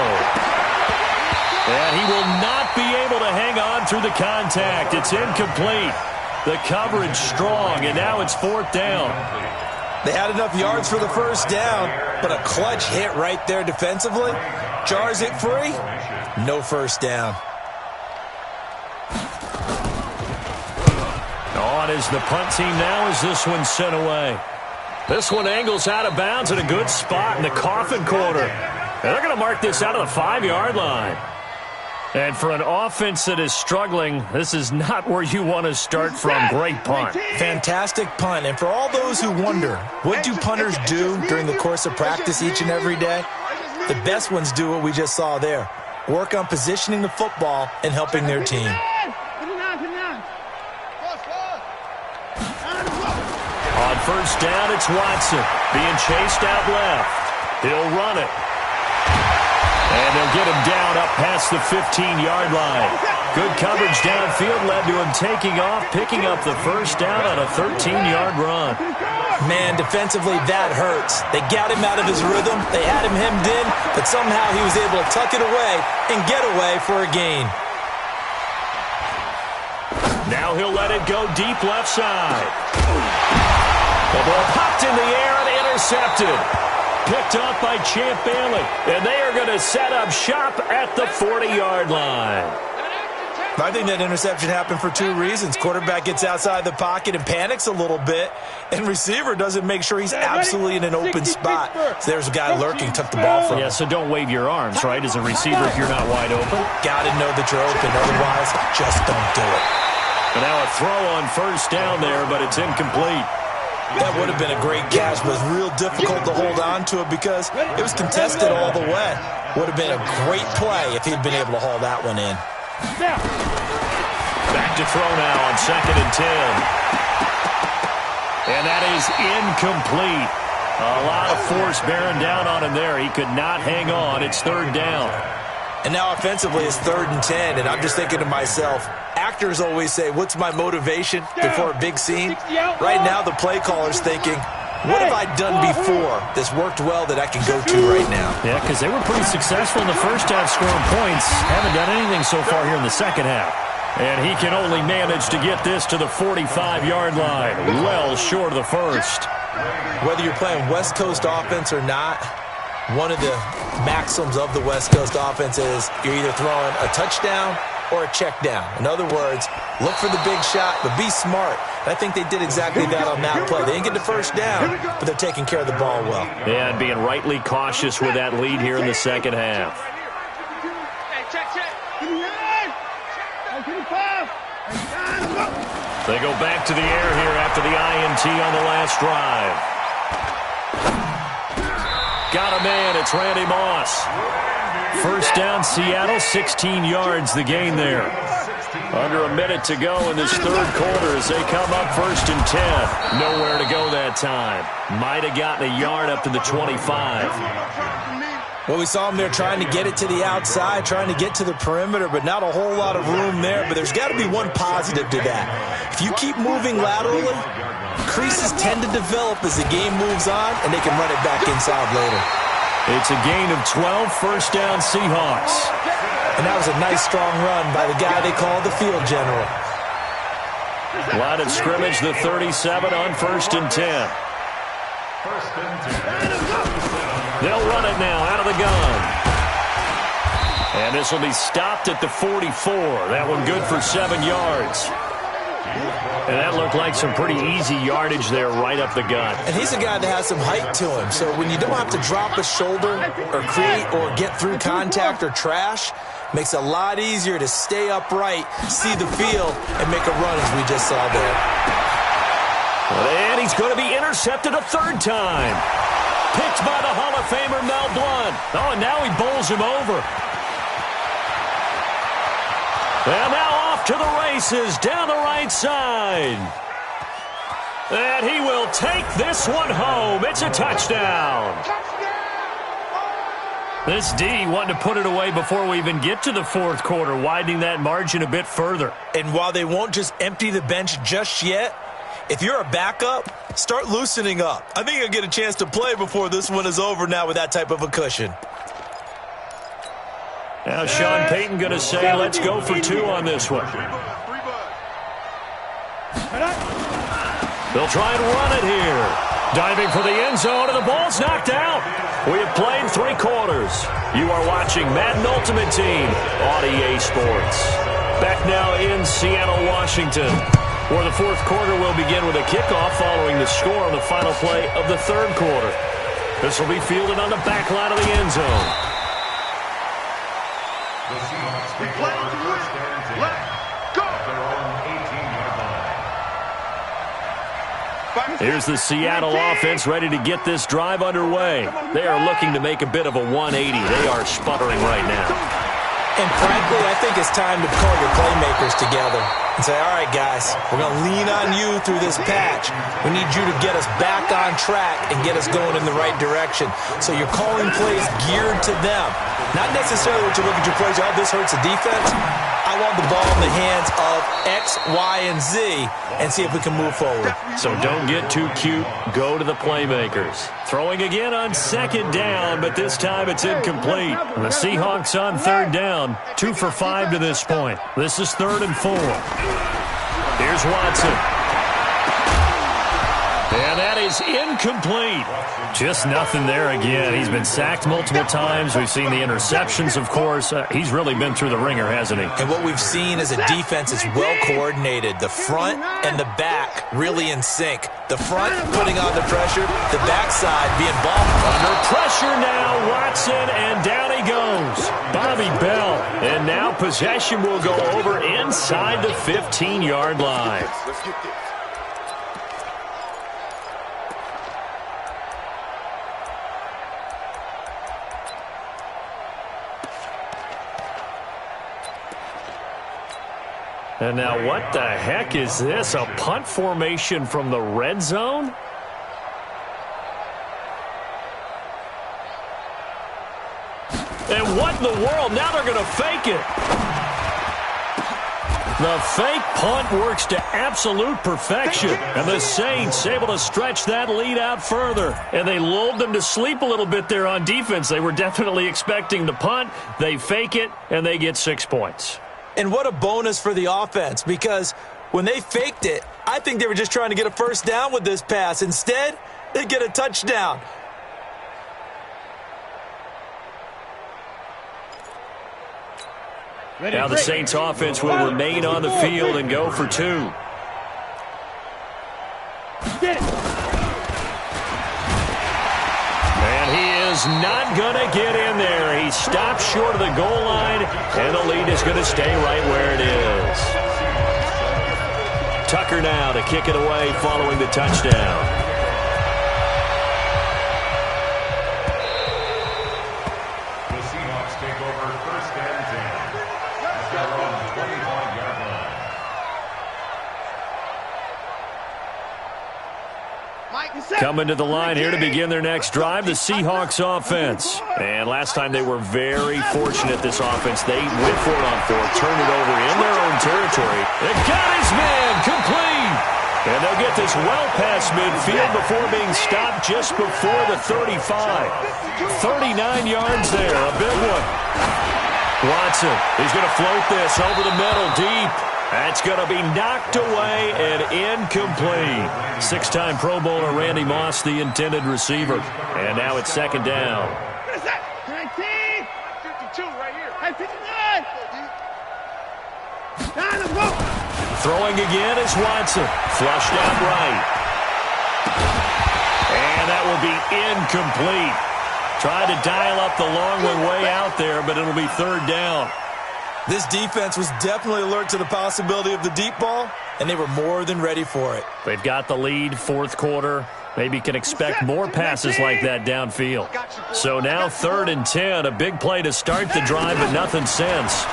And he will not be able to hang on through the contact. It's incomplete. The coverage strong, and now it's 4th down. They had enough yards for the 1st down, but a clutch hit right there defensively. Jars it free. No 1st down. On is the punt team now as this one's sent away. This one angles out of bounds in a good spot in the coffin corner. And they're going to mark this out of the 5-yard line. And for an offense that is struggling, this is not where you want to start from. Great punt. Fantastic punt. And for all those who wonder, what do punters do during the course of practice each and every day? The best ones do what we just saw there. Work on positioning the football and helping their team. On 1st down, it's Watson being chased out left. He'll run it. And they'll get him down up past the 15-yard line. Good coverage downfield led to him taking off, picking up the 1st down on a 13-yard run. Man, defensively, that hurts. They got him out of his rhythm. They had him hemmed in, but somehow he was able to tuck it away and get away for a gain. Now he'll let it go deep left side. The ball popped in the air and intercepted. Picked off by Champ Bailey. And they are going to set up shop at the 40-yard line. I think that interception happened for 2 reasons. Quarterback gets outside the pocket and panics a little bit, and receiver doesn't make sure he's absolutely in an open spot. So there's a guy lurking, took the ball from him. Yeah, so don't wave your arms, right, as a receiver if you're not wide open. Got to know that you're open. Otherwise, just don't do it. And now a throw on 1st down there, but it's incomplete. That would have been a great catch, but it was real difficult to hold on to it because it was contested all the way. Would have been a great play if he'd been able to haul that one in. Back to throw now on 2nd and 10. And that is incomplete. A lot of force bearing down on him there. He could not hang on. It's 3rd down. And now offensively it's 3rd and 10, and I'm just thinking to myself, actors always say, what's my motivation before a big scene? Right now the play caller's thinking, what have I done before that's worked well that I can go to right now? Yeah, because they were pretty successful in the 1st half scoring points. Haven't done anything so far here in the 2nd half. And he can only manage to get this to the 45-yard line. Well short of the 1st. Whether you're playing West Coast offense or not, one of the maxims of the West Coast offense is you're either throwing a touchdown or a check down. In other words, look for the big shot, but be smart. And I think they did exactly that on that play. They didn't get the 1st down, but they're taking care of the ball well. Yeah, and being rightly cautious with that lead here in the 2nd half. They go back to the air here after the INT on the last drive. Got a man. It's Randy Moss. 1st down, Seattle, 16 yards the gain there. Under a minute to go in this 3rd quarter as they come up 1st and 10. Nowhere to go that time. Might have gotten a yard up to the 25. Well, we saw him there trying to get it to the outside, trying to get to the perimeter, but not a whole lot of room there. But there's got to be one positive to that. If you keep moving laterally, creases tend to develop as the game moves on, and they can run it back inside later. It's a gain of 12, 1st down Seahawks. And that was a nice, strong run by the guy they call the field general. Line of scrimmage, the 37 on 1st and 10. They'll run it now out of the gun. And this will be stopped at the 44. That one good for 7 yards. And that looked like some pretty easy yardage there right up the gut. And he's a guy that has some height to him. So when you don't have to drop a shoulder or create or get through contact or trash, makes it a lot easier to stay upright, see the field, and make a run as we just saw there. And he's going to be intercepted a third time. Picked by the Hall of Famer Mel Blount. Oh, and now he bowls him over. And now off to the races down the right side. And he will take this one home. It's a touchdown. This D wanted to put it away before we even get to the fourth quarter, widening that margin a bit further. And while they won't just empty the bench just yet, if you're a backup, start loosening up. I think you'll get a chance to play before this one is over now with that type of a cushion. Now Sean Payton going to say, let's go for two on this one. They'll try and run it here. Diving for the end zone, and the ball's knocked out. We have played 3 quarters. You are watching Madden Ultimate Team on EA Sports. Back now in Seattle, Washington, where the fourth quarter will begin with a kickoff following the score on the final play of the third quarter. This will be fielded on the back line of the end zone. The Seahawks take over first and 10 at their own 18-yard line. Here's the Seattle offense ready to get this drive underway. They are looking to make a bit of a 180. They are sputtering right now. And frankly, I think it's time to call your playmakers together and say, all right, guys, we're going to lean on you through this patch. We need you to get us back on track and get us going in the right direction. So you're calling plays geared to them. Not necessarily what you look at your plays, oh, this hurts the defense. I want the ball in the hands of X, Y, and Z and see if we can move forward. So don't get too cute. Go to the playmakers. Throwing again on second down, but this time it's incomplete. The Seahawks on third down, 2 for 5 to this point. This is 3rd and 4. Here's Watson. And that is incomplete. Just nothing there again. He's been sacked multiple times. We've seen the interceptions, of course. He's really been through the ringer, hasn't he? And what we've seen is a defense that's well coordinated. The front and the back really in sync. The front putting on the pressure, the backside being ball. Under pressure now, Watson, and down he goes. Bobby Bell. And now possession will go over inside the 15-yard line. Let's get this. And now what the heck is this? A punt formation from the red zone? And what in the world? Now they're going to fake it. The fake punt works to absolute perfection. And the Saints able to stretch that lead out further. And they lulled them to sleep a little bit there on defense. They were definitely expecting to punt. They fake it, and they get 6 points. And what a bonus for the offense, because when they faked it, I think they were just trying to get a first down with this pass. Instead, they get a touchdown. Now the Saints offense will remain on the field and go for 2. Get it. And he is not going to get in there. He stops short of the goal line, and the lead is going to stay right where it is. Tucker now to kick it away following the touchdown. The Seahawks take over first and 10 at their own 25-yard line. Coming to the line here to begin their next drive, the Seahawks offense. And last time they were very fortunate, this offense. They went for it on 4th, turned it over in their own territory. They got his man complete. And they'll get this well past midfield before being stopped just before the 35. 39 yards there, a big one. Watson, he's going to float this over the middle deep. That's going to be knocked away and incomplete. 6-time Pro Bowler Randy Moss, the intended receiver. And now it's 2nd down. What is that? 19. 52 right here. 59. Time to go. Throwing again is Watson. Flushed out right. And that will be incomplete. Tried to dial up the long one way out there, but it'll be 3rd down. This defense was definitely alert to the possibility of the deep ball, and they were more than ready for it. They've got the lead, fourth quarter. Maybe can expect more passes like that downfield. So now 3rd and 10, a big play to start the drive, but nothing since.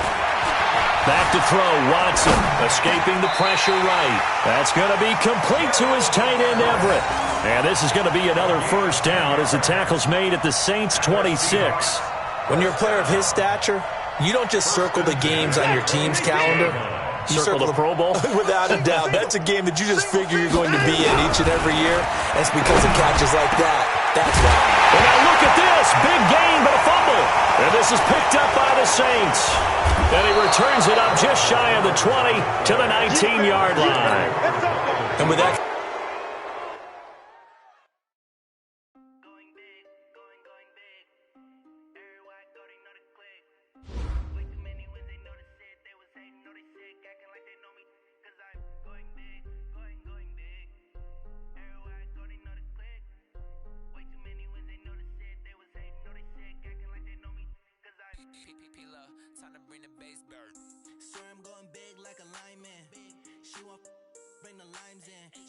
Back to throw, Watson, escaping the pressure right. That's going to be complete to his tight end, Everett. And this is going to be another first down as the tackle's made at the Saints' 26. When you're a player of his stature, you don't just circle the games on your team's calendar. You circle the Pro Bowl? Without a doubt. That's a game that you just figure you're going to be in each and every year. That's because of catches like that. That's why. And now look at this. Big gain, but a fumble. And this is picked up by the Saints. And he returns it up just shy of the 20 to the 19-yard line. And with that...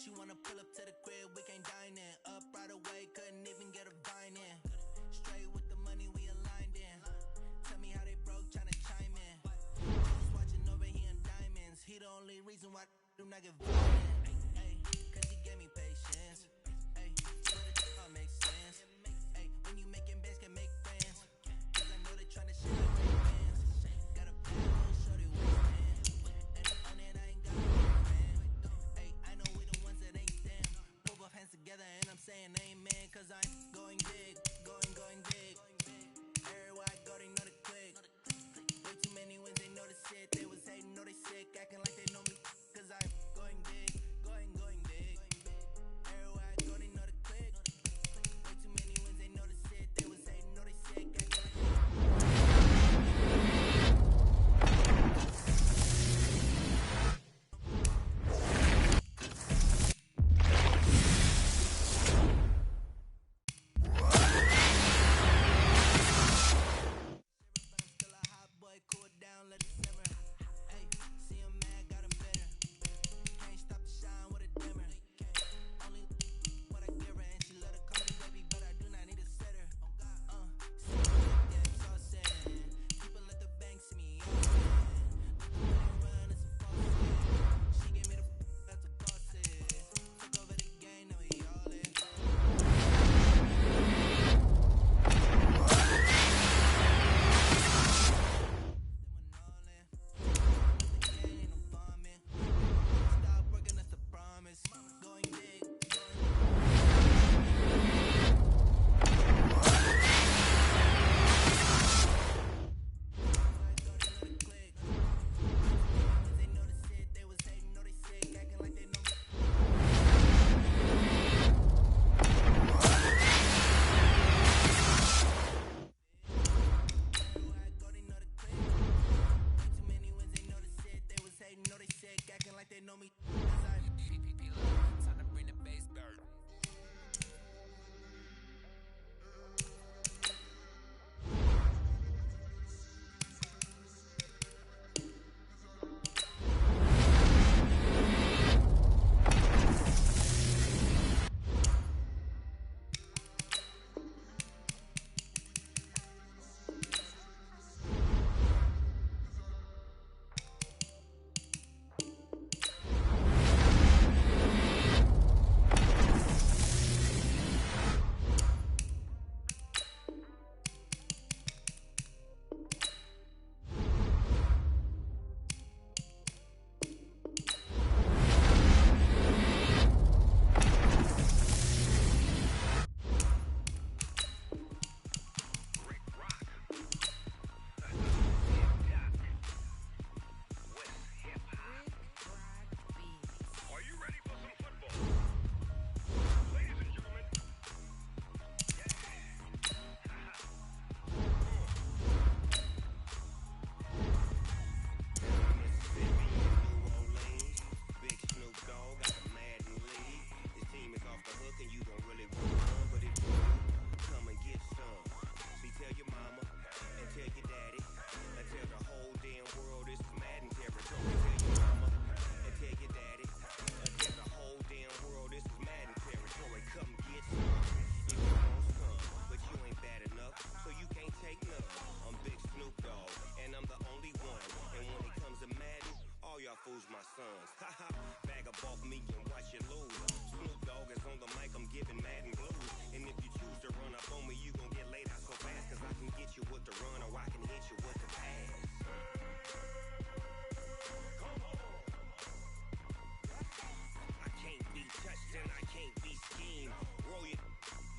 She wanna pull up to the crib, we can't dine in. Up right away, couldn't even get a vine in. Straight with the money we aligned in. Tell me how they broke, tryna chime in. Just watching over here in diamonds. He the only reason why do not get violent. Ay, cause he gave me patience. Ay, but it all makes sense. Ay, when you making bands, can make friends. Cause I know they tryna shit like fans. Got a bad little shorty waistband. And on it I ain't got no man. Ay, I know we the ones that ain't them. Pull both hands together and I'm saying amen. Cause I'm going big, going big. Everywhere I go, they know the click. Way too many wins, they know the shit. They was hating, know they sick, acting like they know me. Cause I'm going big, going big. Everywhere I go, they know the click. Way too many wins, they know the shit. They was hating, know they sick, acting like they know me. Cause I'm PPP love, time to bring the bass bird. Tell your mama and tell your daddy and tell the whole damn world this is Madden territory. Tell your mama and tell your daddy. Tell the whole damn world this is Madden territory. Come get some if you want some, but you ain't bad enough, so you can't take none. I'm Big Snoop Dogg, and I'm the only one. And when it comes to Madden, all y'all fools my sons. Haha, bag up off me and watch you lose. Snoop Dogg is on the mic, I'm giving Madden blues. And if you choose to run up on me, you gon' get laid out so fast. Cause I can get you with the run or I can hit you with the pass. I can't be touched and I can't be schemed. Roll it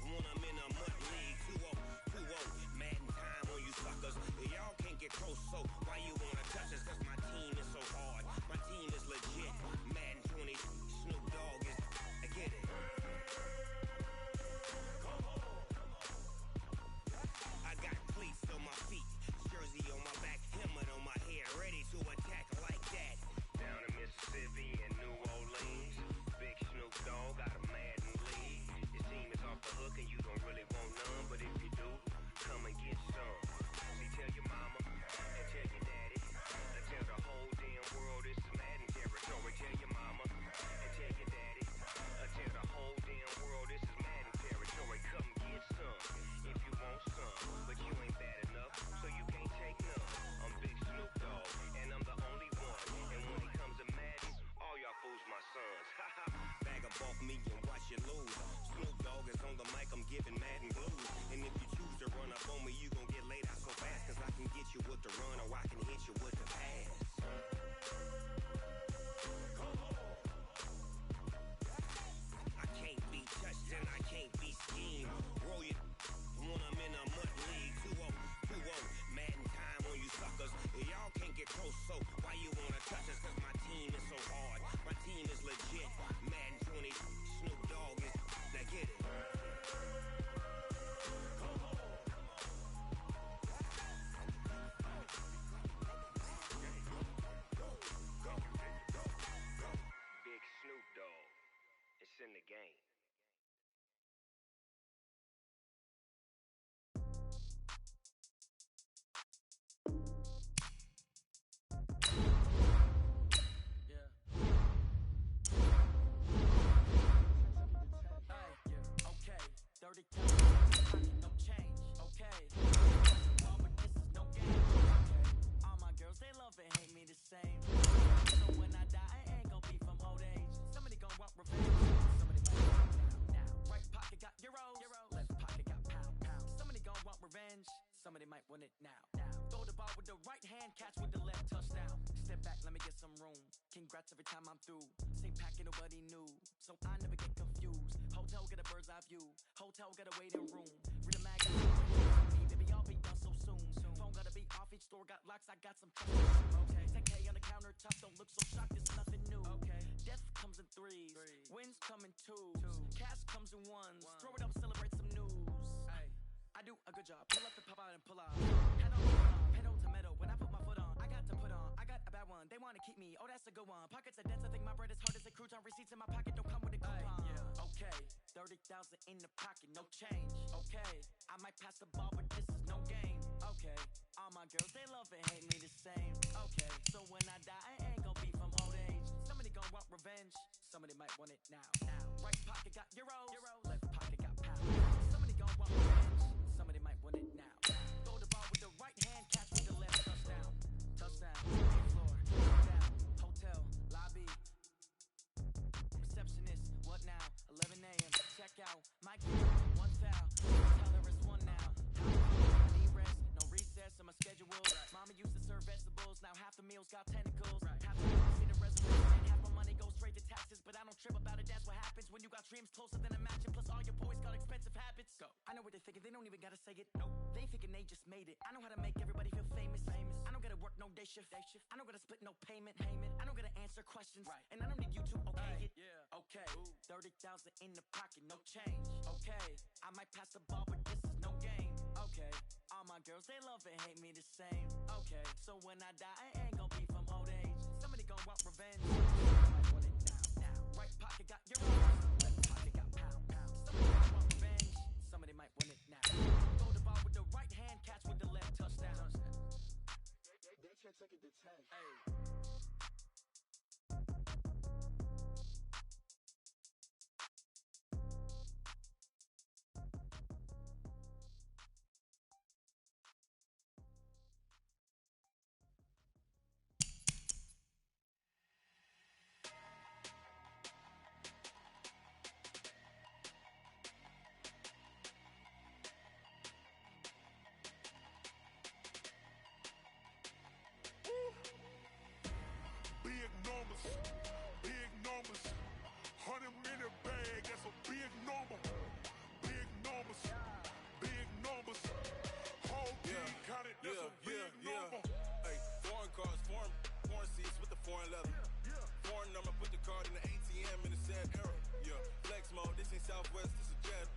when I'm in a mud league. 2-0, 2-0, Madden time on you suckers. Y'all can't get close, so why you wanna touch us? Cause my team is so hard, my team is legit. Madden 20, Snoop Dogg is, I get it. I got cleats on my feet, jersey on my back, helmet on my head, ready to attack like that. Down in Mississippi and New Orleans, Big Snoop Dogg got a Madden league. Your team is off the hook and you don't really want none, but if you do, come and get some. See, tell your mama and tell your daddy, and tell the whole damn world this is Madden territory. Tell your mama and tell your daddy, and tell the whole damn world this is Madden territory. Come get some if you want some, but you ain't bad enough, so you can't take none. I'm Big Snoop Dogg, and I'm the only one. And when it comes to Madden, all y'all fools my sons. Haha, bag up off me and watch you lose. Snoop Dogg is on the mic, I'm giving Madden blues. And if you choose to run up on me, you gon' get laid out so fast. Cause I can get you with the run or I can hit you with the pass. I can't be touched and I can't be schemed. Roll it when I'm in a mud league. 2-0, 2-0, Madden time on you suckers. Y'all can't get close, so why you wanna touch us? Cause my team is so hard, my team is legit. Madden 20, Snoop Dogg is, now get it. Big Snoop Dogg, it's in the game. Dirty pocket, no change, okay. All but this is no game, okay. All my girls, they love and hate me the same. So when I die, I ain't gon' be from old age. Somebody gon' want revenge. Somebody might now. Right pocket got euros, left pocket got pound. Somebody gon' want revenge. Somebody might want it now. Throw the ball with the right hand, catch with the left, touchdown. Step back, let me get some room. Congrats every time I'm through. Same packet, nobody knew, so I never get confused. Hotel get a bird's eye view. Hotel get a waiting room. Read a magazine, baby, I'll be done so soon. Phone gotta be off, each store got locks, I got some okay. 10K on the countertop, don't look so shocked, it's nothing new. Okay. Death comes in threes, wins come in twos. Cash comes in ones, throw it up, celebrate some news. I do a good job, pull up the pop out and pull out. Head on, pedal to metal, when I put my foot on, I got to put on, I got a bad one, they wanna keep me, oh that's a good one. Pockets are dense, I think my bread is hard as a crouton. Receipts in my pocket don't come with a coupon. Okay, 30,000 in the pocket, no change. Okay, I might pass the ball, but this is no game. Okay, all my girls, they love and hate me the same. Okay, so when I die, I ain't gon' be from old age. Somebody gon' want revenge, somebody might want it now. Right pocket got euros, left pocket got pound. Somebody gon' want revenge, somebody might want it now. Throw the ball with the right hand, catch with the left, touchdown. Touchdown, floor, down, hotel, lobby. Receptionist, what now? 11 a.m. Check out. My kid, one foul. Tell there is one now. I need rest, no recess in my schedule. Mama used to serve vegetables, now half the meals got tentacles. Half the meals see the reservation, and half my money goes straight to taxes. But I don't trip about it, that's what happens when you got dreams closer than a matching. Plus all your boys got expensive habits. Go. I know what they're thinking, they don't even gotta say it. Nope. They thinking they just made it. I know how to make everybody feel famous. I don't gotta work no day shift. I don't gotta split no payment. I don't gotta answer questions. And I don't need you to okay it. Okay, 30,000 in the pocket, no change. Okay, I might pass the ball, but this is no game. Okay, all my girls, they love and hate me the same. Okay, so when I die, I ain't gon' be from old age. Somebody gon' want revenge. I want it now. Right pocket got euros, left pocket got pound. Somebody gon' want revenge. Somebody might want it now. Throw the ball with the right hand, catch with the left, touchdown. That check leather. Foreign number, put the card in the ATM in the sad era. Yeah, flex mode, this ain't Southwest, this is jet.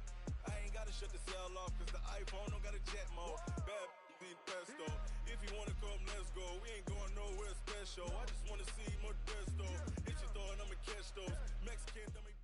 I ain't gotta shut the cell off, cause the iPhone don't got a jet mode. Bad ain't pesto. If you wanna come, let's go. We ain't going nowhere special. I just wanna see more desto. Hit your thought, I'ma catch those. Mexican, dummy.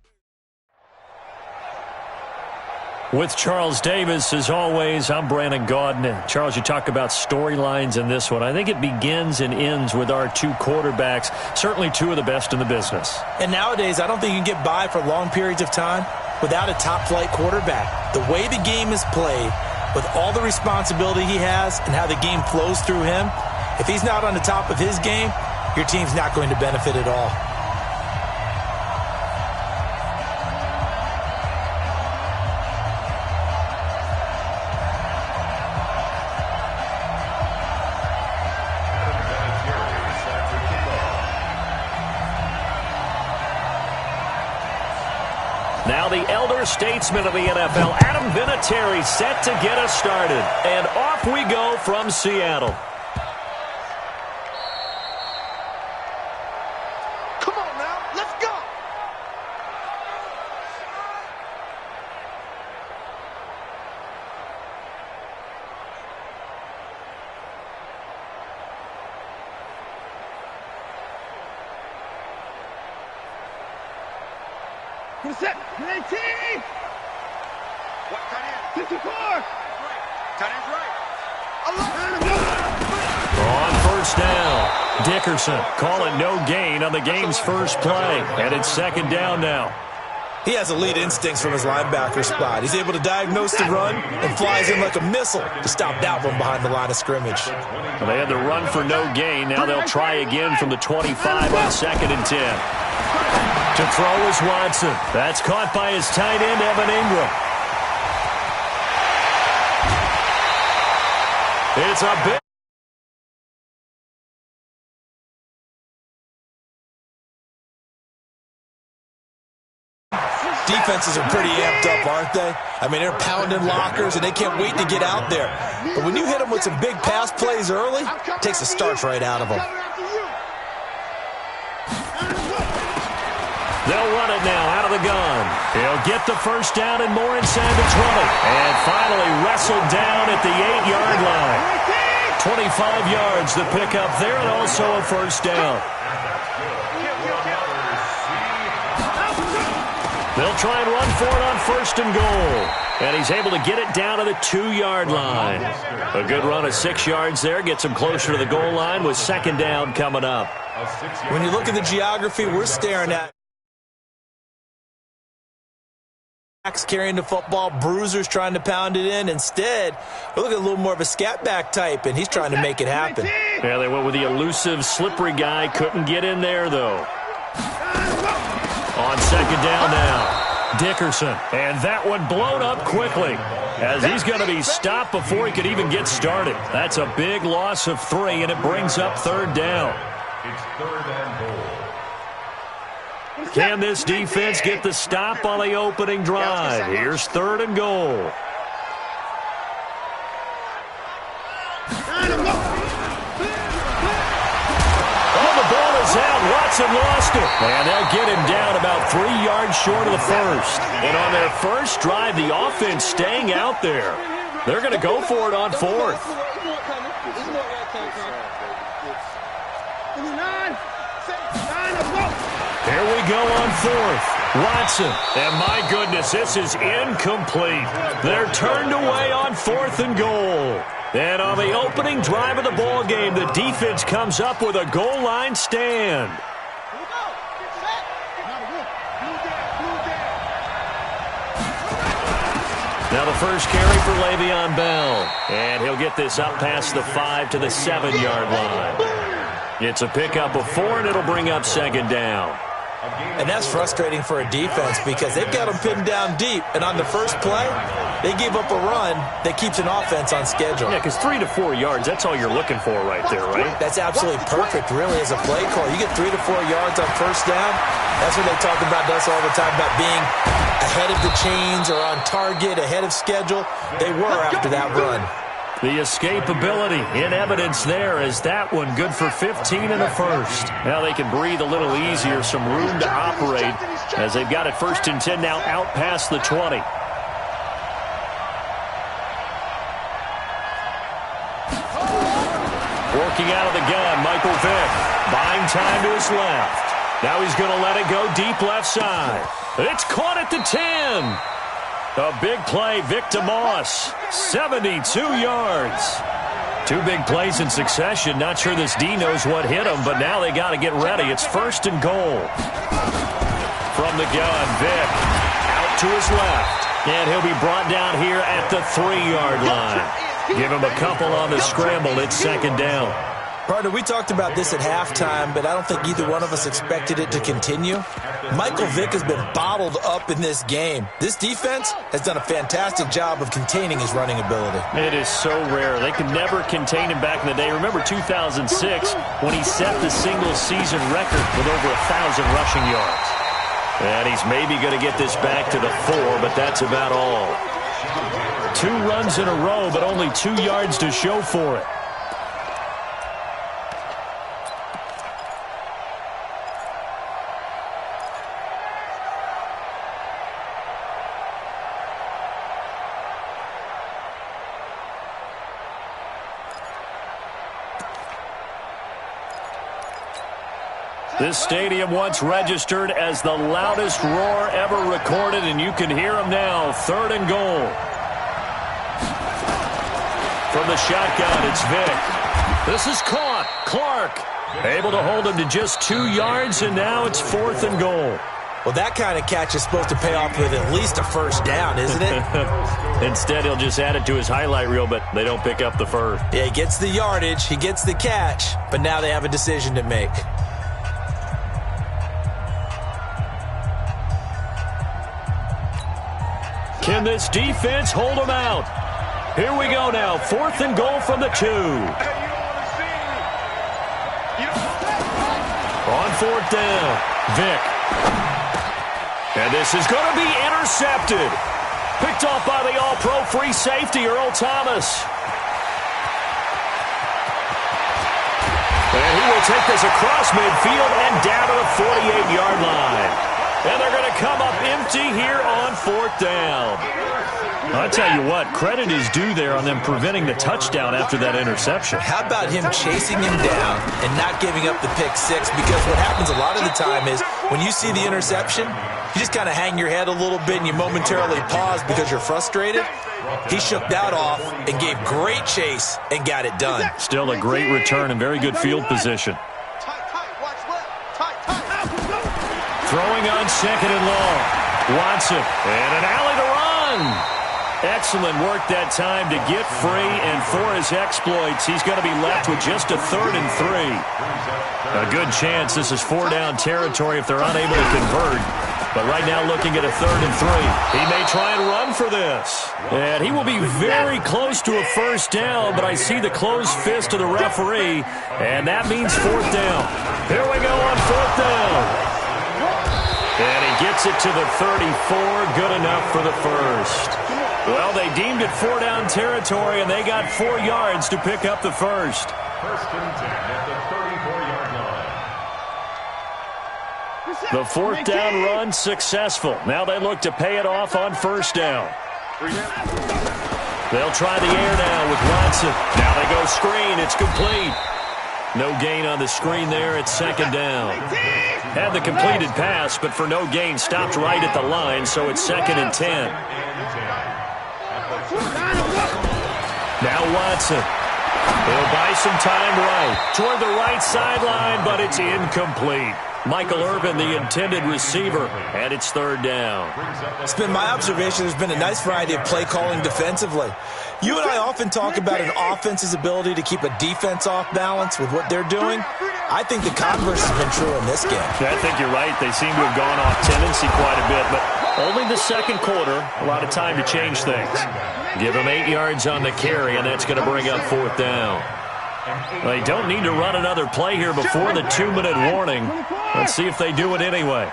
With Charles Davis, as always, I'm Brandon Gaudin. Charles, you talk about storylines in this one. I think it begins and ends with our two quarterbacks, certainly two of the best in the business. And nowadays, I don't think you can get by for long periods of time without a top-flight quarterback. The way the game is played, with all the responsibility he has and how the game flows through him, if he's not on the top of his game, your team's not going to benefit at all. Now the elder statesman of the NFL, Adam Vinatieri, set to get us started. And off we go from Seattle. Come on now, let's go. Who's set? 19! What tight end? 54! Tight end's right. On first down, Dickerson calling no gain on the game's first play. And it's second down now. He has elite instincts from his linebacker spot. He's able to diagnose the run and flies in like a missile to stop that one behind the line of scrimmage. Well, they had the run for no gain. Now they'll try again from the 25 on second and 10. To throw is Watson. That's caught by his tight end, Evan Ingram. It's a big... Defenses are pretty amped up, aren't they? I mean, they're pounding lockers, and they can't wait to get out there. But when you hit them with some big pass plays early, it takes the starch right out of them. They'll run it now out of the gun. He'll get the first down and more inside the 20. And finally wrestled down at the 8-yard line. 25 yards the pickup there, and also a first down. They'll try and run for it on first and goal. And he's able to get it down to the 2-yard line. A good run of 6 yards there. Gets him closer to the goal line with second down coming up. When you look at the geography we're staring at, carrying the football, bruisers trying to pound it in. Instead, we're looking at a little more of a scat back type, and he's trying to make it happen. Yeah, they went with the elusive, slippery guy. Couldn't get in there, though. On second down now, Dickerson. And that one blown up quickly, as he's going to be stopped before he could even get started. That's a big loss of 3, and it brings up third down. It's third and goal. Can this defense get the stop on the opening drive? Here's third and goal. Oh, the ball is out. Watson lost it. And they'll get him down about 3 yards short of the first. And on their first drive, the offense staying out there. They're going to go for it on fourth. Here we go on fourth. Watson. And my goodness, this is incomplete. They're turned away on fourth and goal. And on the opening drive of the ball game, the defense comes up with a goal line stand. Now the first carry for Le'Veon Bell. And he'll get this up past the 5 to the 7-yard line. It's a pickup of 4, and it'll bring up second down. And that's frustrating for a defense because they've got them pinned down deep. And on the first play, they give up a run that keeps an offense on schedule. Yeah, because 3 to 4 yards, that's all you're looking for right there, right? That's absolutely perfect, really, as a play call. You get 3 to 4 yards on first down. That's what they talk about us all the time, about being ahead of the chains or on target, ahead of schedule. They were after that run. The escapability in evidence there as that one good for 15 in the first. Now they can breathe a little easier, some room to operate as they've got it 1st and 10 now out past the 20. Working out of the gun, Michael Vick. Buying time to his left. Now he's going to let it go deep left side. It's caught at the 10. A big play, Vic DeMoss, 72 yards. 2 big plays in succession. Not sure this D knows what hit him, but now they got to get ready. It's 1st and goal. From the gun, Vic out to his left. And he'll be brought down here at the 3-yard line. Give him a couple on the scramble. It's 2nd down. Partner, we talked about this at halftime, but I don't think either one of us expected it to continue. Michael Vick has been bottled up in this game. This defense has done a fantastic job of containing his running ability. It is so rare. They could never contain him back in the day. Remember 2006 when he set the single-season record with over 1,000 rushing yards. And he's maybe going to get this back to the 4, but that's about all. 2 runs in a row, but only 2 yards to show for it. This stadium once registered as the loudest roar ever recorded, and you can hear him now. 3rd and goal. From the shotgun, it's Vick. This is caught. Clark able to hold him to just 2 yards, and now it's 4th and goal. Well, that kind of catch is supposed to pay off with at least a 1st down, isn't it? Instead, he'll just add it to his highlight reel, but they don't pick up the first. Yeah, he gets the yardage, he gets the catch, but now they have a decision to make. Can this defense hold them out? Here we go now. 4th and goal from the 2. On 4th down, Vick. And this is going to be intercepted. Picked off by the all-pro free safety, Earl Thomas. And he will take this across midfield and down to the 48-yard line. And they're going to come up empty here on 4th down. I'll tell you what, credit is due there on them preventing the touchdown after that interception. How about him chasing him down and not giving up the pick 6? Because what happens a lot of the time is when you see the interception, you just kind of hang your head a little bit and you momentarily pause because you're frustrated. He shook that off and gave great chase and got it done. Still a great return and very good field position. Throwing on 2nd and long. Watson, and an alley to run. Excellent work that time to get free, and for his exploits, he's going to be left with just a 3rd and 3. A good chance this is 4-down territory if they're unable to convert. But right now looking at a 3rd and 3. He may try and run for this. And he will be very close to a 1st down, but I see the closed fist of the referee, and that means 4th down. Here we go on 4th down. And he gets it to the 34, good enough for the first. Well, they deemed it 4-down territory, and they got 4 yards to pick up the first. 1st and 10 at the 34-yard line. The 4th down run successful. Now they look to pay it off on 1st down. They'll try the air now with Watson. Now they go screen. It's complete. No gain on the screen there. It's 2nd down. Had the completed pass, but for no gain, stopped right at the line, so it's 2nd and 10. Now Watson. He'll buy some time right toward the right sideline, but it's incomplete. Michael Irvin, the intended receiver, and it's 3rd down. It's been my observation there's been a nice variety of play calling defensively. You and I often talk about an offense's ability to keep a defense off balance with what they're doing. I think the converse has been true in this game. I think you're right. They seem to have gone off tendency quite a bit, but only the 2nd quarter, a lot of time to change things. Give them 8 yards on the carry, and that's going to bring up 4th down. They don't need to run another play here before the 2-minute warning. Let's see if they do it anyway.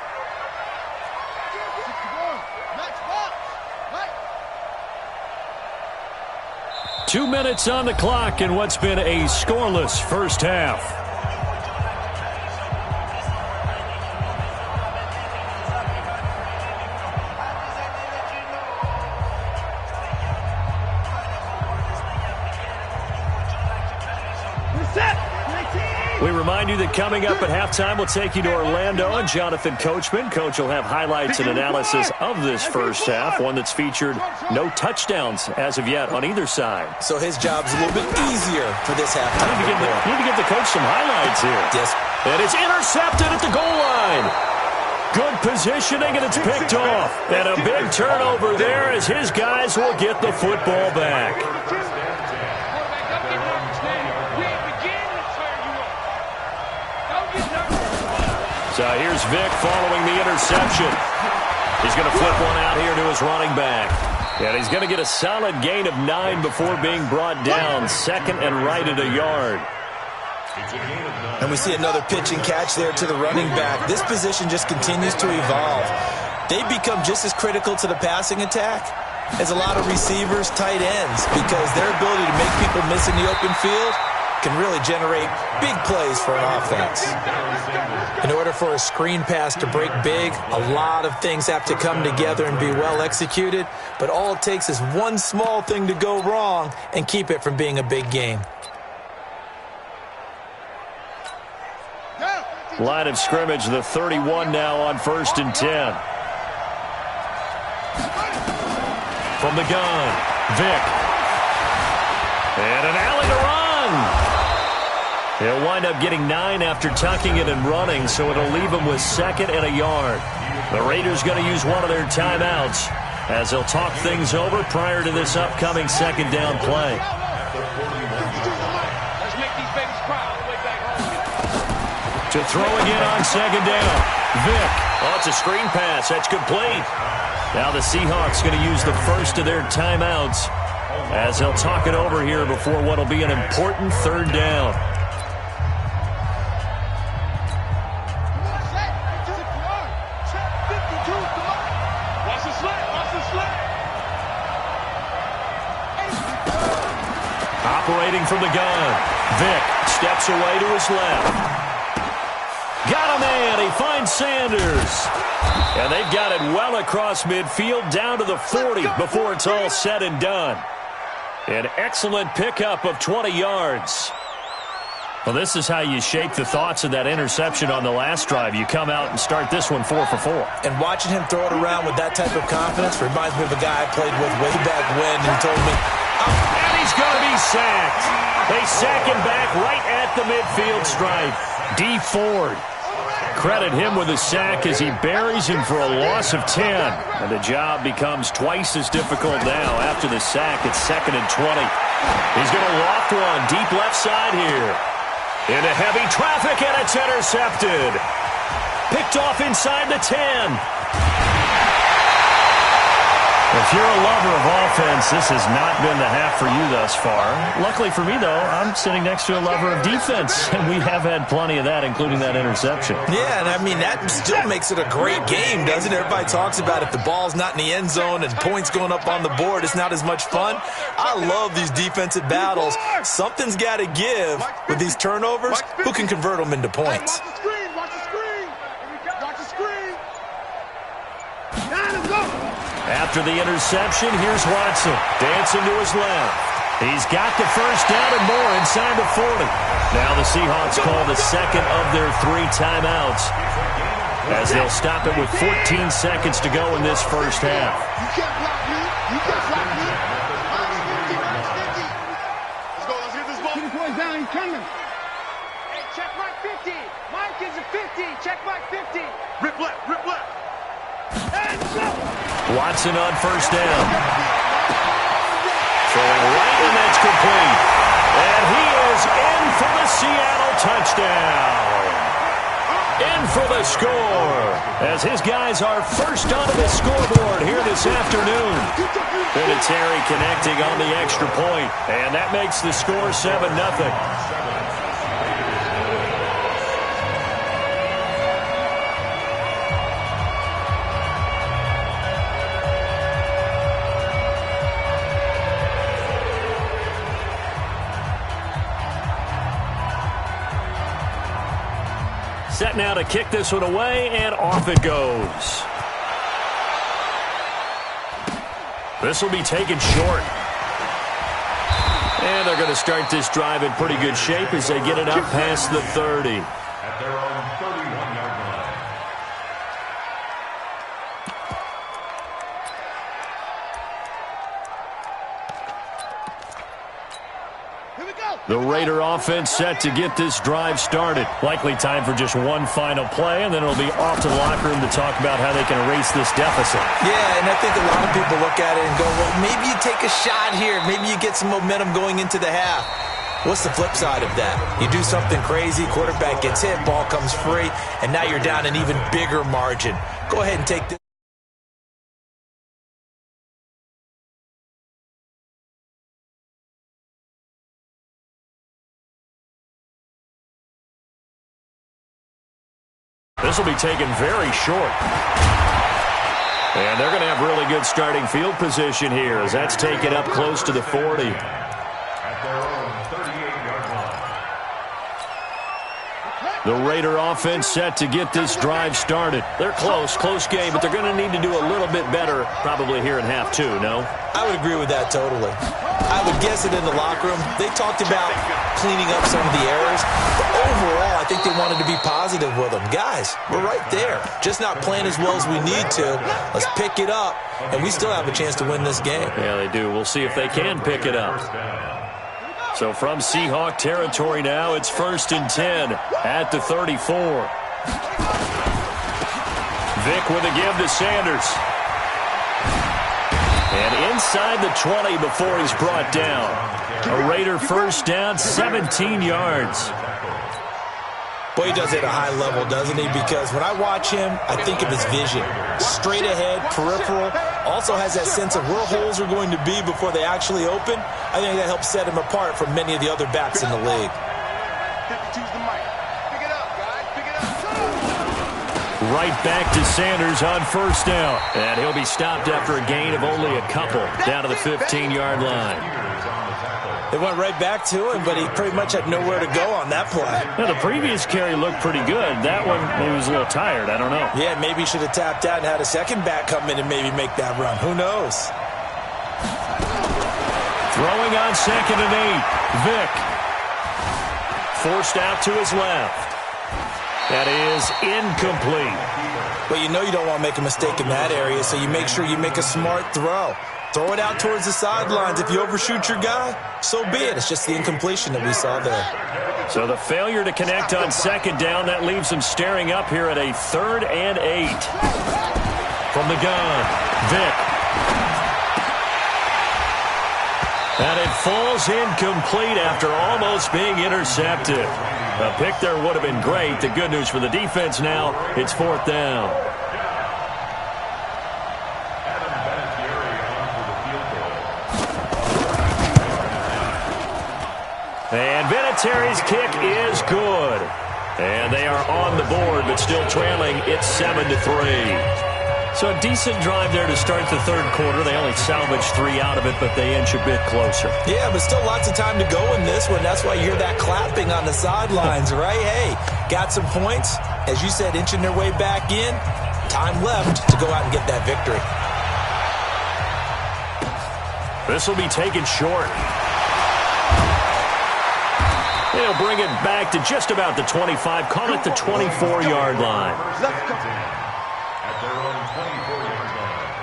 2 minutes on the clock in what's been a scoreless first half. We remind you that coming up at halftime, we'll take you to Orlando and Jonathan Coachman. Coach will have highlights and analysis of this first half, one that's featured no touchdowns as of yet on either side. So his job's a little bit easier for this halftime. Need to give the coach some highlights here. Yes. And it's intercepted at the goal line. Good positioning, and it's picked off. And a big turnover there as his guys will get the football back. So here's Vic following the interception. He's going to flip one out here to his running back. And he's going to get a solid gain of 9 before being brought down. Second and right at a yard. And we see another pitch and catch there to the running back. This position just continues to evolve. They become just as critical to the passing attack as a lot of receivers, tight ends, because their ability to make people miss in the open field can really generate big plays for an offense. In order for a screen pass to break big, a lot of things have to come together and be well executed, but all it takes is one small thing to go wrong and keep it from being a big game. Line of scrimmage, the 31 now on 1st and 10. From the gun, Vic. And an alley to run. He'll wind up getting 9 after tucking it and running, so it'll leave him with 2nd and a yard. The Raiders going to use one of their timeouts as they'll talk things over prior to this upcoming 2nd down play. To throw again on 2nd down. Vic. Oh, it's a screen pass. That's complete. Now the Seahawks going to use the first of their timeouts as they'll talk it over here before what will be an important 3rd down. Operating from the gun. Vic steps away to his left. Got a man. He finds Sanders. And they've got it well across midfield down to the 40 before it's all said and done. An excellent pickup of 20 yards. Well, this is how you shape the thoughts of that interception on the last drive. You come out and start this one 4 for 4. And watching him throw it around with that type of confidence reminds me of a guy I played with way back when and told me, and he's going to be sacked. They sack him back right at the midfield stripe. D. Ford. Credit him with a sack as he buries him for a loss of 10. And the job becomes twice as difficult now. After the sack, it's 2nd and 20. He's going to loft one deep left side here. Into heavy traffic, and it's intercepted. Picked off inside the 10. If you're a lover of offense, this has not been the half for you thus far. Luckily for me, though, I'm sitting next to a lover of defense, and we have had plenty of that, including that interception. Yeah, and I mean, that still makes it a great game, doesn't it? Everybody talks about if the ball's not in the end zone and points going up on the board, it's not as much fun. I love these defensive battles. Something's got to give with these turnovers. Who can convert them into points? Watch the screen, watch the screen. Watch the screen. Now let's go. After the interception, here's Watson dancing to his left. He's got the first down and more inside the 40. Now the Seahawks call the 2nd of their 3 timeouts as they'll stop it with 14 seconds to go in this first half. You can't block me. You can't block me. Let's go. Let's get this ball. Keep the boys down. He's coming. Hey, check Mike 50. Mike is a 50. Check Mike 50. Rip left. Rip left. And go. Watson on first down. Throwing right, and that's complete. And he is in for the Seattle touchdown. In for the score. As his guys are first onto the scoreboard here this afternoon. Vinatieri connecting on the extra point. And that makes the score 7-0. Set now to kick this one away, and off it goes. This will be taken short. And they're going to start this drive in pretty good shape as they get it up past the 30. At their own 31-yard line. The Raider offense set to get this drive started. Likely time for just one final play, and then it'll be off to the locker room to talk about how they can erase this deficit. Yeah, and I think a lot of people look at it and go, well, maybe you take a shot here. Maybe you get some momentum going into the half. What's the flip side of that? You do something crazy, quarterback gets hit, ball comes free, and now you're down an even bigger margin. Go ahead and take this. This will be taken very short. And they're going to have really good starting field position here as that's taken up close to the 40. At their own 38-yard line. The Raider offense set to get this drive started. They're close game, but they're going to need to do a little bit better probably here in half two, no? I would agree with that totally. I would guess it in the locker room. They talked about cleaning up some of the errors, but overall, I think they wanted to be positive with them. Guys, we're right there. Just not playing as well as we need to. Let's pick it up, and we still have a chance to win this game. Yeah, they do. We'll see if they can pick it up. So from Seahawk territory now, it's 1st and 10 at the 34. Vick with a give to Sanders. And inside the 20 before he's brought down. A Raider first down, 17 yards. Boy, he does it at a high level, doesn't he? Because when I watch him, I think of his vision. Straight ahead, peripheral. Also has that sense of where holes are going to be before they actually open. I think that helps set him apart from many of the other backs in the league. 52's the mic. Pick it up, guys. Pick it up. Right back to Sanders on first down. And he'll be stopped after a gain of only a couple down to the 15-yard line. They went right back to him, but he pretty much had nowhere to go on that play. Now, the previous carry looked pretty good. That one, he was a little tired. I don't know. Yeah, maybe he should have tapped out and had a second back come in and maybe make that run. Who knows? Throwing on 2nd and 8. Vick. Forced out to his left. That is incomplete. Well, you know you don't want to make a mistake in that area, so you make sure you make a smart throw. Throw it out towards the sidelines. If you overshoot your guy, so be it. It's just the incompletion that we saw there. So the failure to connect on 2nd down, that leaves them staring up here at a 3rd and 8. From the gun, Vick. And it falls incomplete after almost being intercepted. A pick there would have been great. The good news for the defense now, it's 4th down. And Vinatieri's kick is good. And they are on the board, but still trailing. It's 7-3. So a decent drive there to start the 3rd quarter. They only salvaged 3 out of it, but they inch a bit closer. Yeah, but still lots of time to go in this one. That's why you hear that clapping on the sidelines, right? Hey, got some points. As you said, inching their way back in. Time left to go out and get that victory. This will be taken short. They'll bring it back to just about the 25. Call it the 24-yard line. At their own 24-yard line.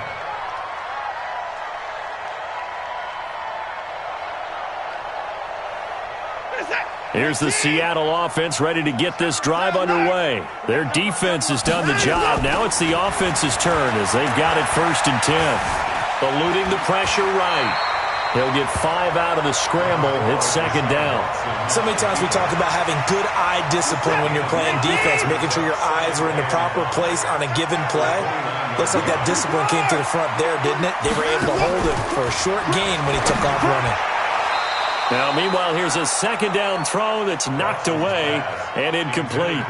Here's the Seattle offense ready to get this drive underway. Their defense has done the job. Now it's the offense's turn as they've got it 1st and 10. Eluding the pressure right. He'll get 5 out of the scramble. It's 2nd down. So many times we talk about having good eye discipline when you're playing defense, making sure your eyes are in the proper place on a given play. Looks like that discipline came to the front there, didn't it? They were able to hold him for a short gain when he took off running. Now, meanwhile, here's a 2nd down throw that's knocked away and incomplete.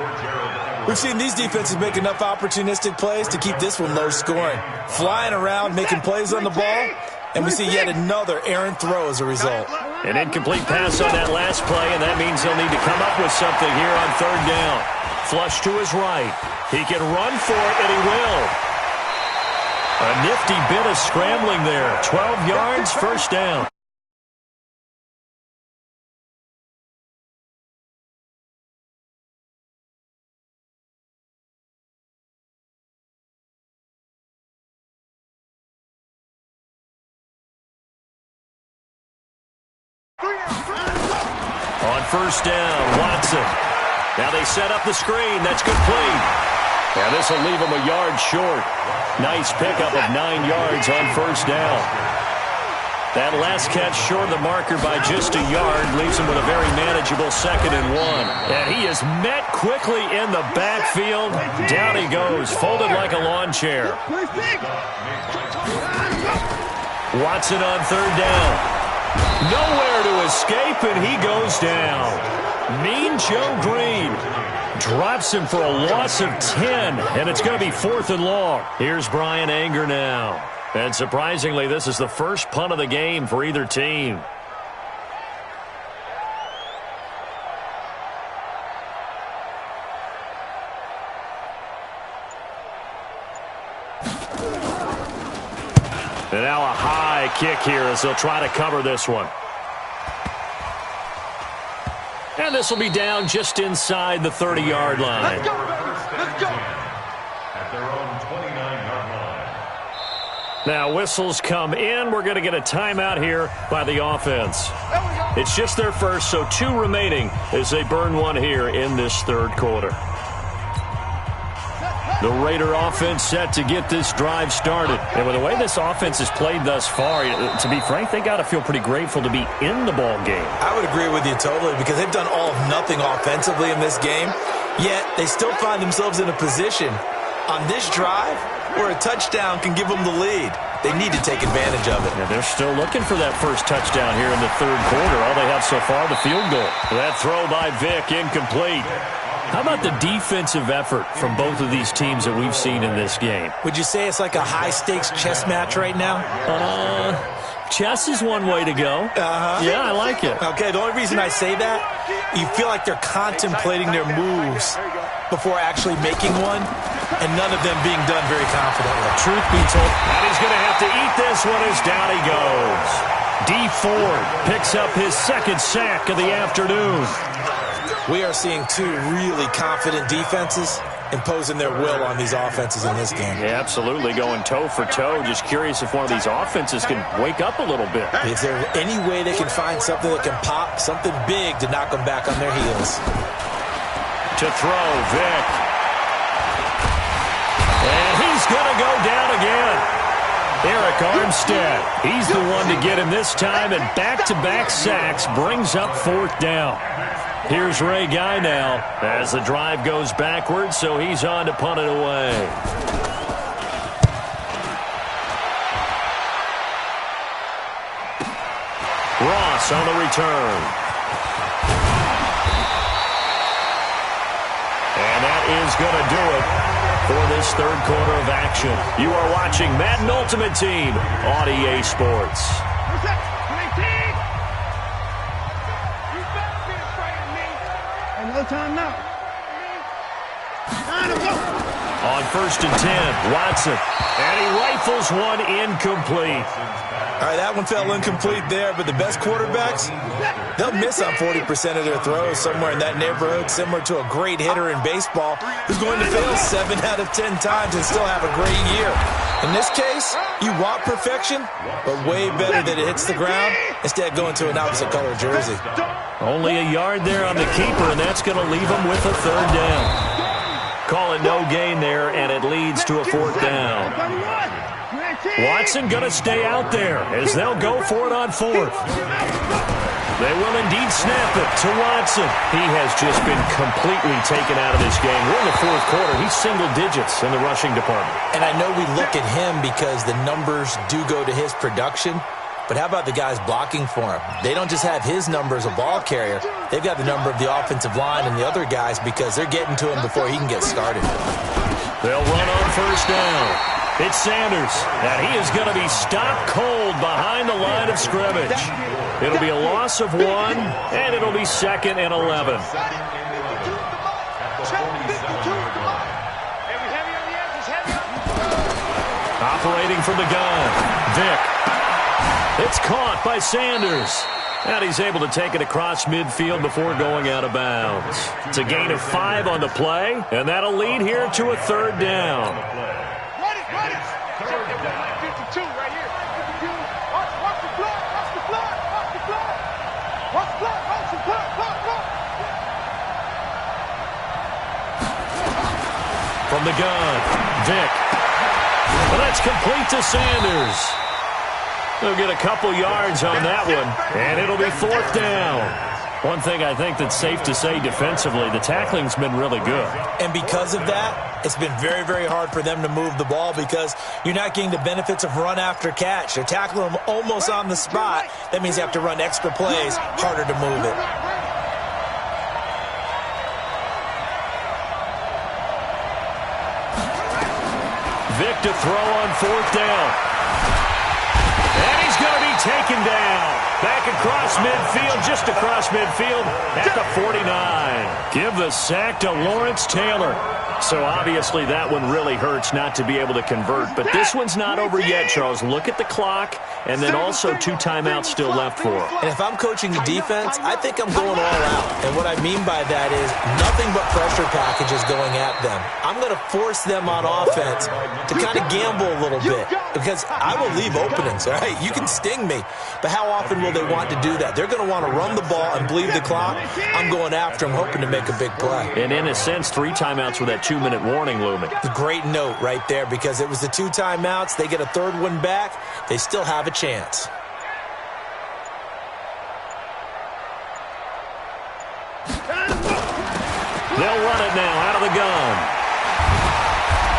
We've seen these defenses make enough opportunistic plays to keep this one low scoring. Flying around, making plays on the ball, and we see yet another errant throw as a result. An incomplete pass on that last play, and that means he'll need to come up with something here on third down. Flush to his right. He can run for it, and he will. A nifty bit of scrambling there. 12 yards, first down. On first down, Watson. Now they set up the screen. That's complete. And this will leave him a yard short. Nice pickup of 9 yards on first down. That last catch short of the marker by just a yard leaves him with a very manageable 2nd and 1. And he is met quickly in the backfield. Down he goes, folded like a lawn chair. Watson on third down. Nowhere to escape, and he goes down. Mean Joe Green drops him for a loss of 10, and it's going to be 4th and long. Here's Brian Anger now. And surprisingly, this is the first punt of the game for either team. And now a high kick here as they'll try to cover this one. And this will be down just inside the 30-yard line. Let's go, baby. Let's go. At their own 29-yard line. Now whistles come in. We're going to get a timeout here by the offense. It's just their first, so 2 remaining as they burn one here in this third quarter. The Raider offense set to get this drive started. And with the way this offense has played thus far, to be frank, they got to feel pretty grateful to be in the ball game. I would agree with you totally because they've done all of nothing offensively in this game, yet they still find themselves in a position on this drive where a touchdown can give them the lead. They need to take advantage of it. And they're still looking for that first touchdown here in the third quarter. All they have so far, the field goal. That throw by Vick, incomplete. How about the defensive effort from both of these teams that we've seen in this game? Would you say it's like a high-stakes chess match right now? Chess is one way to go. Yeah, I like it. Okay, the only reason I say that, you feel like they're contemplating their moves before actually making one, and none of them being done very confidently. Truth be told, and he's going to have to eat this one as down he goes. D. Ford picks up his 2nd sack of the afternoon. We are seeing 2 really confident defenses imposing their will on these offenses in this game. Yeah, absolutely, going toe for toe. Just curious if one of these offenses can wake up a little bit. Is there any way they can find something that can pop, something big to knock them back on their heels? To throw, Vick. And he's going to go down again. Eric Armstead, he's the one to get him this time, and back-to-back sacks brings up 4th down. Here's Ray Guy now as the drive goes backwards, so he's on to punt it away. Ross on the return. And that is going to do it for this third quarter of action. You are watching Madden Ultimate Team on EA Sports. No time now. On 1st and 10, Watson. And he rifles one incomplete. All right, that one fell incomplete there, but the best quarterbacks, they'll miss on 40% of their throws somewhere in that neighborhood, similar to a great hitter in baseball who's going to fail 7 out of 10 times and still have a great year. In this case, you want perfection, but way better that it hits the ground instead of going to an opposite color jersey. Only a yard there on the keeper, and that's going to leave him with a 3rd down. Call it no gain there, and it leads to a 4th down. Watson going to stay out there as they'll go for it on 4th. They will indeed snap it to Watson. He has just been completely taken out of this game. We're in the 4th quarter. He's single digits in the rushing department. And I know we look at him because the numbers do go to his production. But how about the guys blocking for him? They don't just have his number as a ball carrier. They've got the number of the offensive line and the other guys because they're getting to him before he can get started. They'll run on first down. It's Sanders, and he is going to be stopped cold behind the line of scrimmage. It'll be a loss of 1, and it'll be 2nd and 11. Operating from the gun, Vick. It's caught by Sanders. And he's able to take it across midfield before going out of bounds. It's a gain of 5 on the play, and that'll lead here to a 3rd down. Run it, run it. Check that line 52 right here. Watch the blood, watch the blood, watch the blood. Watch the blood, watch the blood, blood. From the gun, Vick. And that's complete to Sanders. They'll get a couple yards on that one, and it'll be 4th down. One thing I think that's safe to say defensively, the tackling's been really good. And because of that, it's been very, very hard for them to move the ball because you're not getting the benefits of run after catch. They're tackling them almost on the spot. That means you have to run extra plays, harder to move it. Vick to throw on 4th down. And he's going to be taken down. Back across midfield, just across midfield at the 49. Give the sack to Lawrence Taylor. So obviously that one really hurts not to be able to convert. But this one's not over yet, Charles. Look at the clock, and then also 2 timeouts still left for him. And if I'm coaching the defense, I think I'm going all out. And what I mean by that is nothing but pressure packages going at them. I'm going to force them on offense to kind of gamble a little bit because I will leave openings, all right? You can sting me, but how often will they want to do that? They're going to want to run the ball and bleed the clock. I'm going after them, hoping to make a big play. And in a sense, 3 timeouts with that 2-minute warning looming. Great note right there because it was the 2 timeouts. They get a 3rd one back. They still have a chance. They'll run it now out of the gun.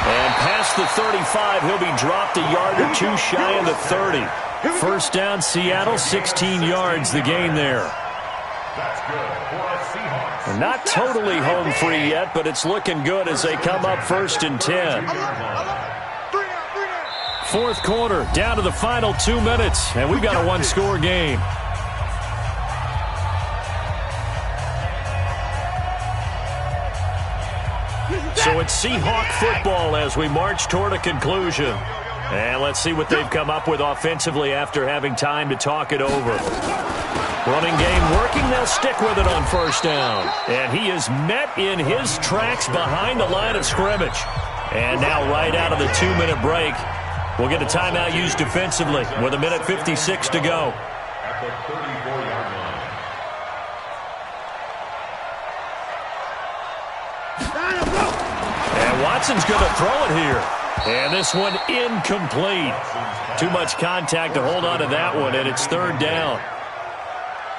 And past the 35, he'll be dropped a yard or 2 shy of the 30. 1st down, Seattle, 16 yards the gain there. That's good for a Seahawks. Not totally home free yet, but it's looking good as they come up 1st and 10. 4th quarter, down to the final 2 minutes, and we've got a 1-score game. So it's Seahawk football as we march toward a conclusion. And let's see what they've come up with offensively after having time to talk it over. Running game working, they'll stick with it on 1st down. And he is met in his tracks behind the line of scrimmage. And now right out of the 2-minute break, we'll get a timeout used defensively with 1:56 to go. At the 34-yard line. And Watson's going to throw it here. And this one incomplete. Too much contact to hold on to that one, and it's 3rd down.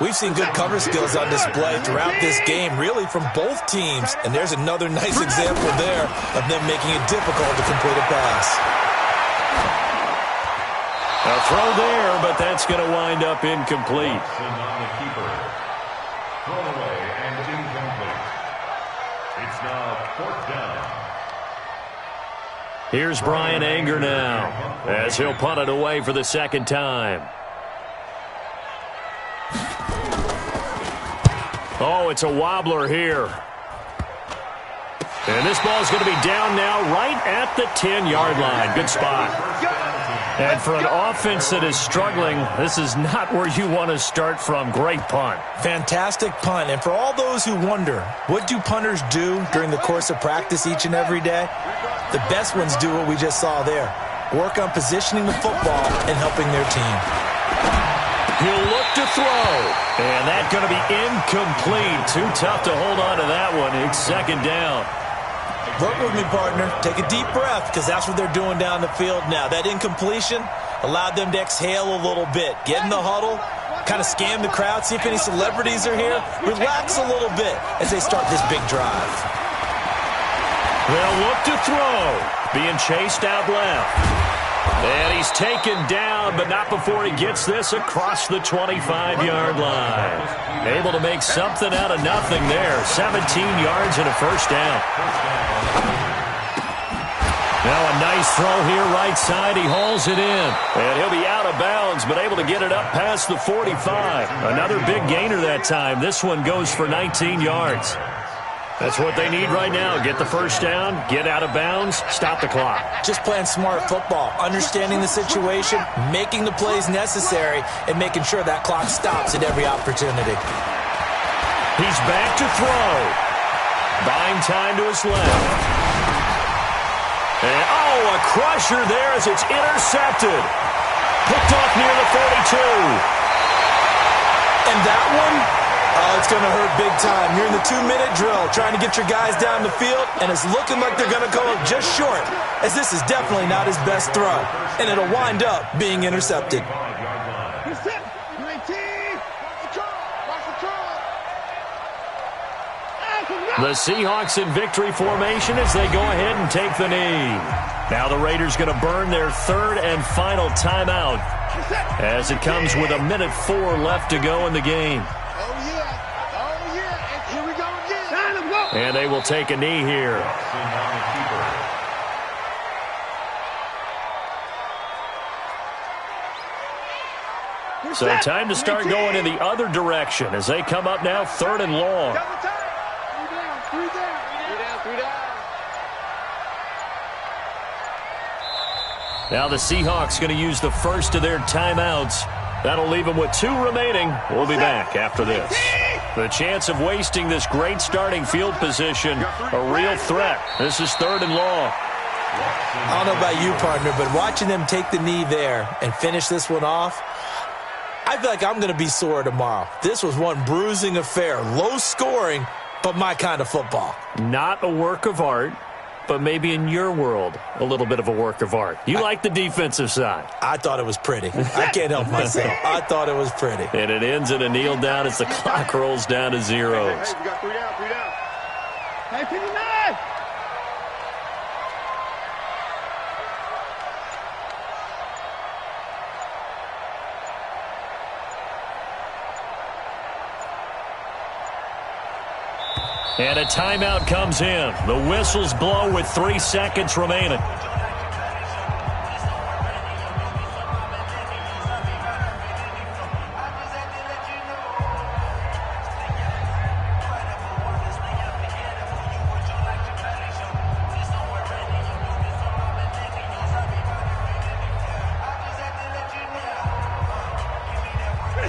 We've seen good cover skills on display throughout this game, really from both teams. And there's another nice example there of them making it difficult to complete a pass. A throw there, but that's going to wind up incomplete. On the keeper. Thrown away and incomplete. It's now 4th down. Here's Brian Anger now as he'll punt it away for the 2nd time. Oh, it's a wobbler here. And this ball's going to be down now right at the 10-yard line. Good spot. And for an offense that is struggling, this is not where you want to start from. Great punt. Fantastic punt. And for all those who wonder, what do punters do during the course of practice each and every day? The best ones do what we just saw there. Work on positioning the football and helping their team. He'll look to throw. And that's going to be incomplete. Too tough to hold on to that one. It's 2nd down. Work with me, partner. Take a deep breath because that's what they're doing down the field now. That incompletion allowed them to exhale a little bit. Get in the huddle, kind of scan the crowd, see if any celebrities are here. Relax a little bit as they start this big drive. They'll look to throw. Being chased out left. And he's taken down, but not before he gets this across the 25-yard line. Able to make something out of nothing there. 17 yards and a 1st down. Now a nice throw here right side. He hauls it in. And he'll be out of bounds, but able to get it up past the 45. Another big gainer that time. This one goes for 19 yards. That's what they need right now. Get the first down, get out of bounds, stop the clock. Just playing smart football, understanding the situation, making the plays necessary, and making sure that clock stops at every opportunity. He's back to throw. Buying time to his left. And, a crusher there as it's intercepted. Picked off near the 42. And that one... it's going to hurt big time. You're in the 2-minute drill trying to get your guys down the field, and it's looking like they're going to go up just short, as this is definitely not his best throw, and it'll wind up being intercepted. The Seahawks in victory formation as they go ahead and take the knee. Now the Raiders going to burn their third and final timeout as it comes with 1:04 left to go in the game. And they will take a knee here. So time to start going in the other direction as they come up now 3rd and long. Three down. Now the Seahawks going to use the first of their timeouts. That'll leave them with 2 remaining. We'll be back after this. The chance of wasting this great starting field position, a real threat. This is 3rd and long. I don't know about you, partner, but watching them take the knee there and finish this one off, I feel like I'm going to be sore tomorrow. This was one bruising affair. Low scoring, but my kind of football. Not a work of art, but maybe in your world, a little bit of a work of art. You like the defensive side. I thought it was pretty. I can't help myself. I thought it was pretty. And it ends in a kneel down as the clock rolls down to zeros. Hey, you got 3 down. Hey, 59! And a timeout comes in. The whistles blow with 3 seconds remaining.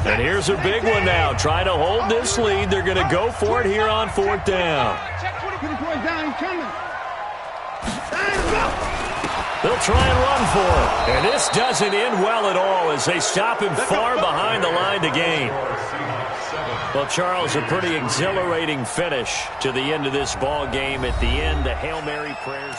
And here's a big one now. Trying to hold this lead. They're going to go for it here on 4th down. They'll try and run for it. And this doesn't end well at all as they stop him far behind the line to gain. Well, Charles, a pretty exhilarating finish to the end of this ball game. At the end, the Hail Mary prayers.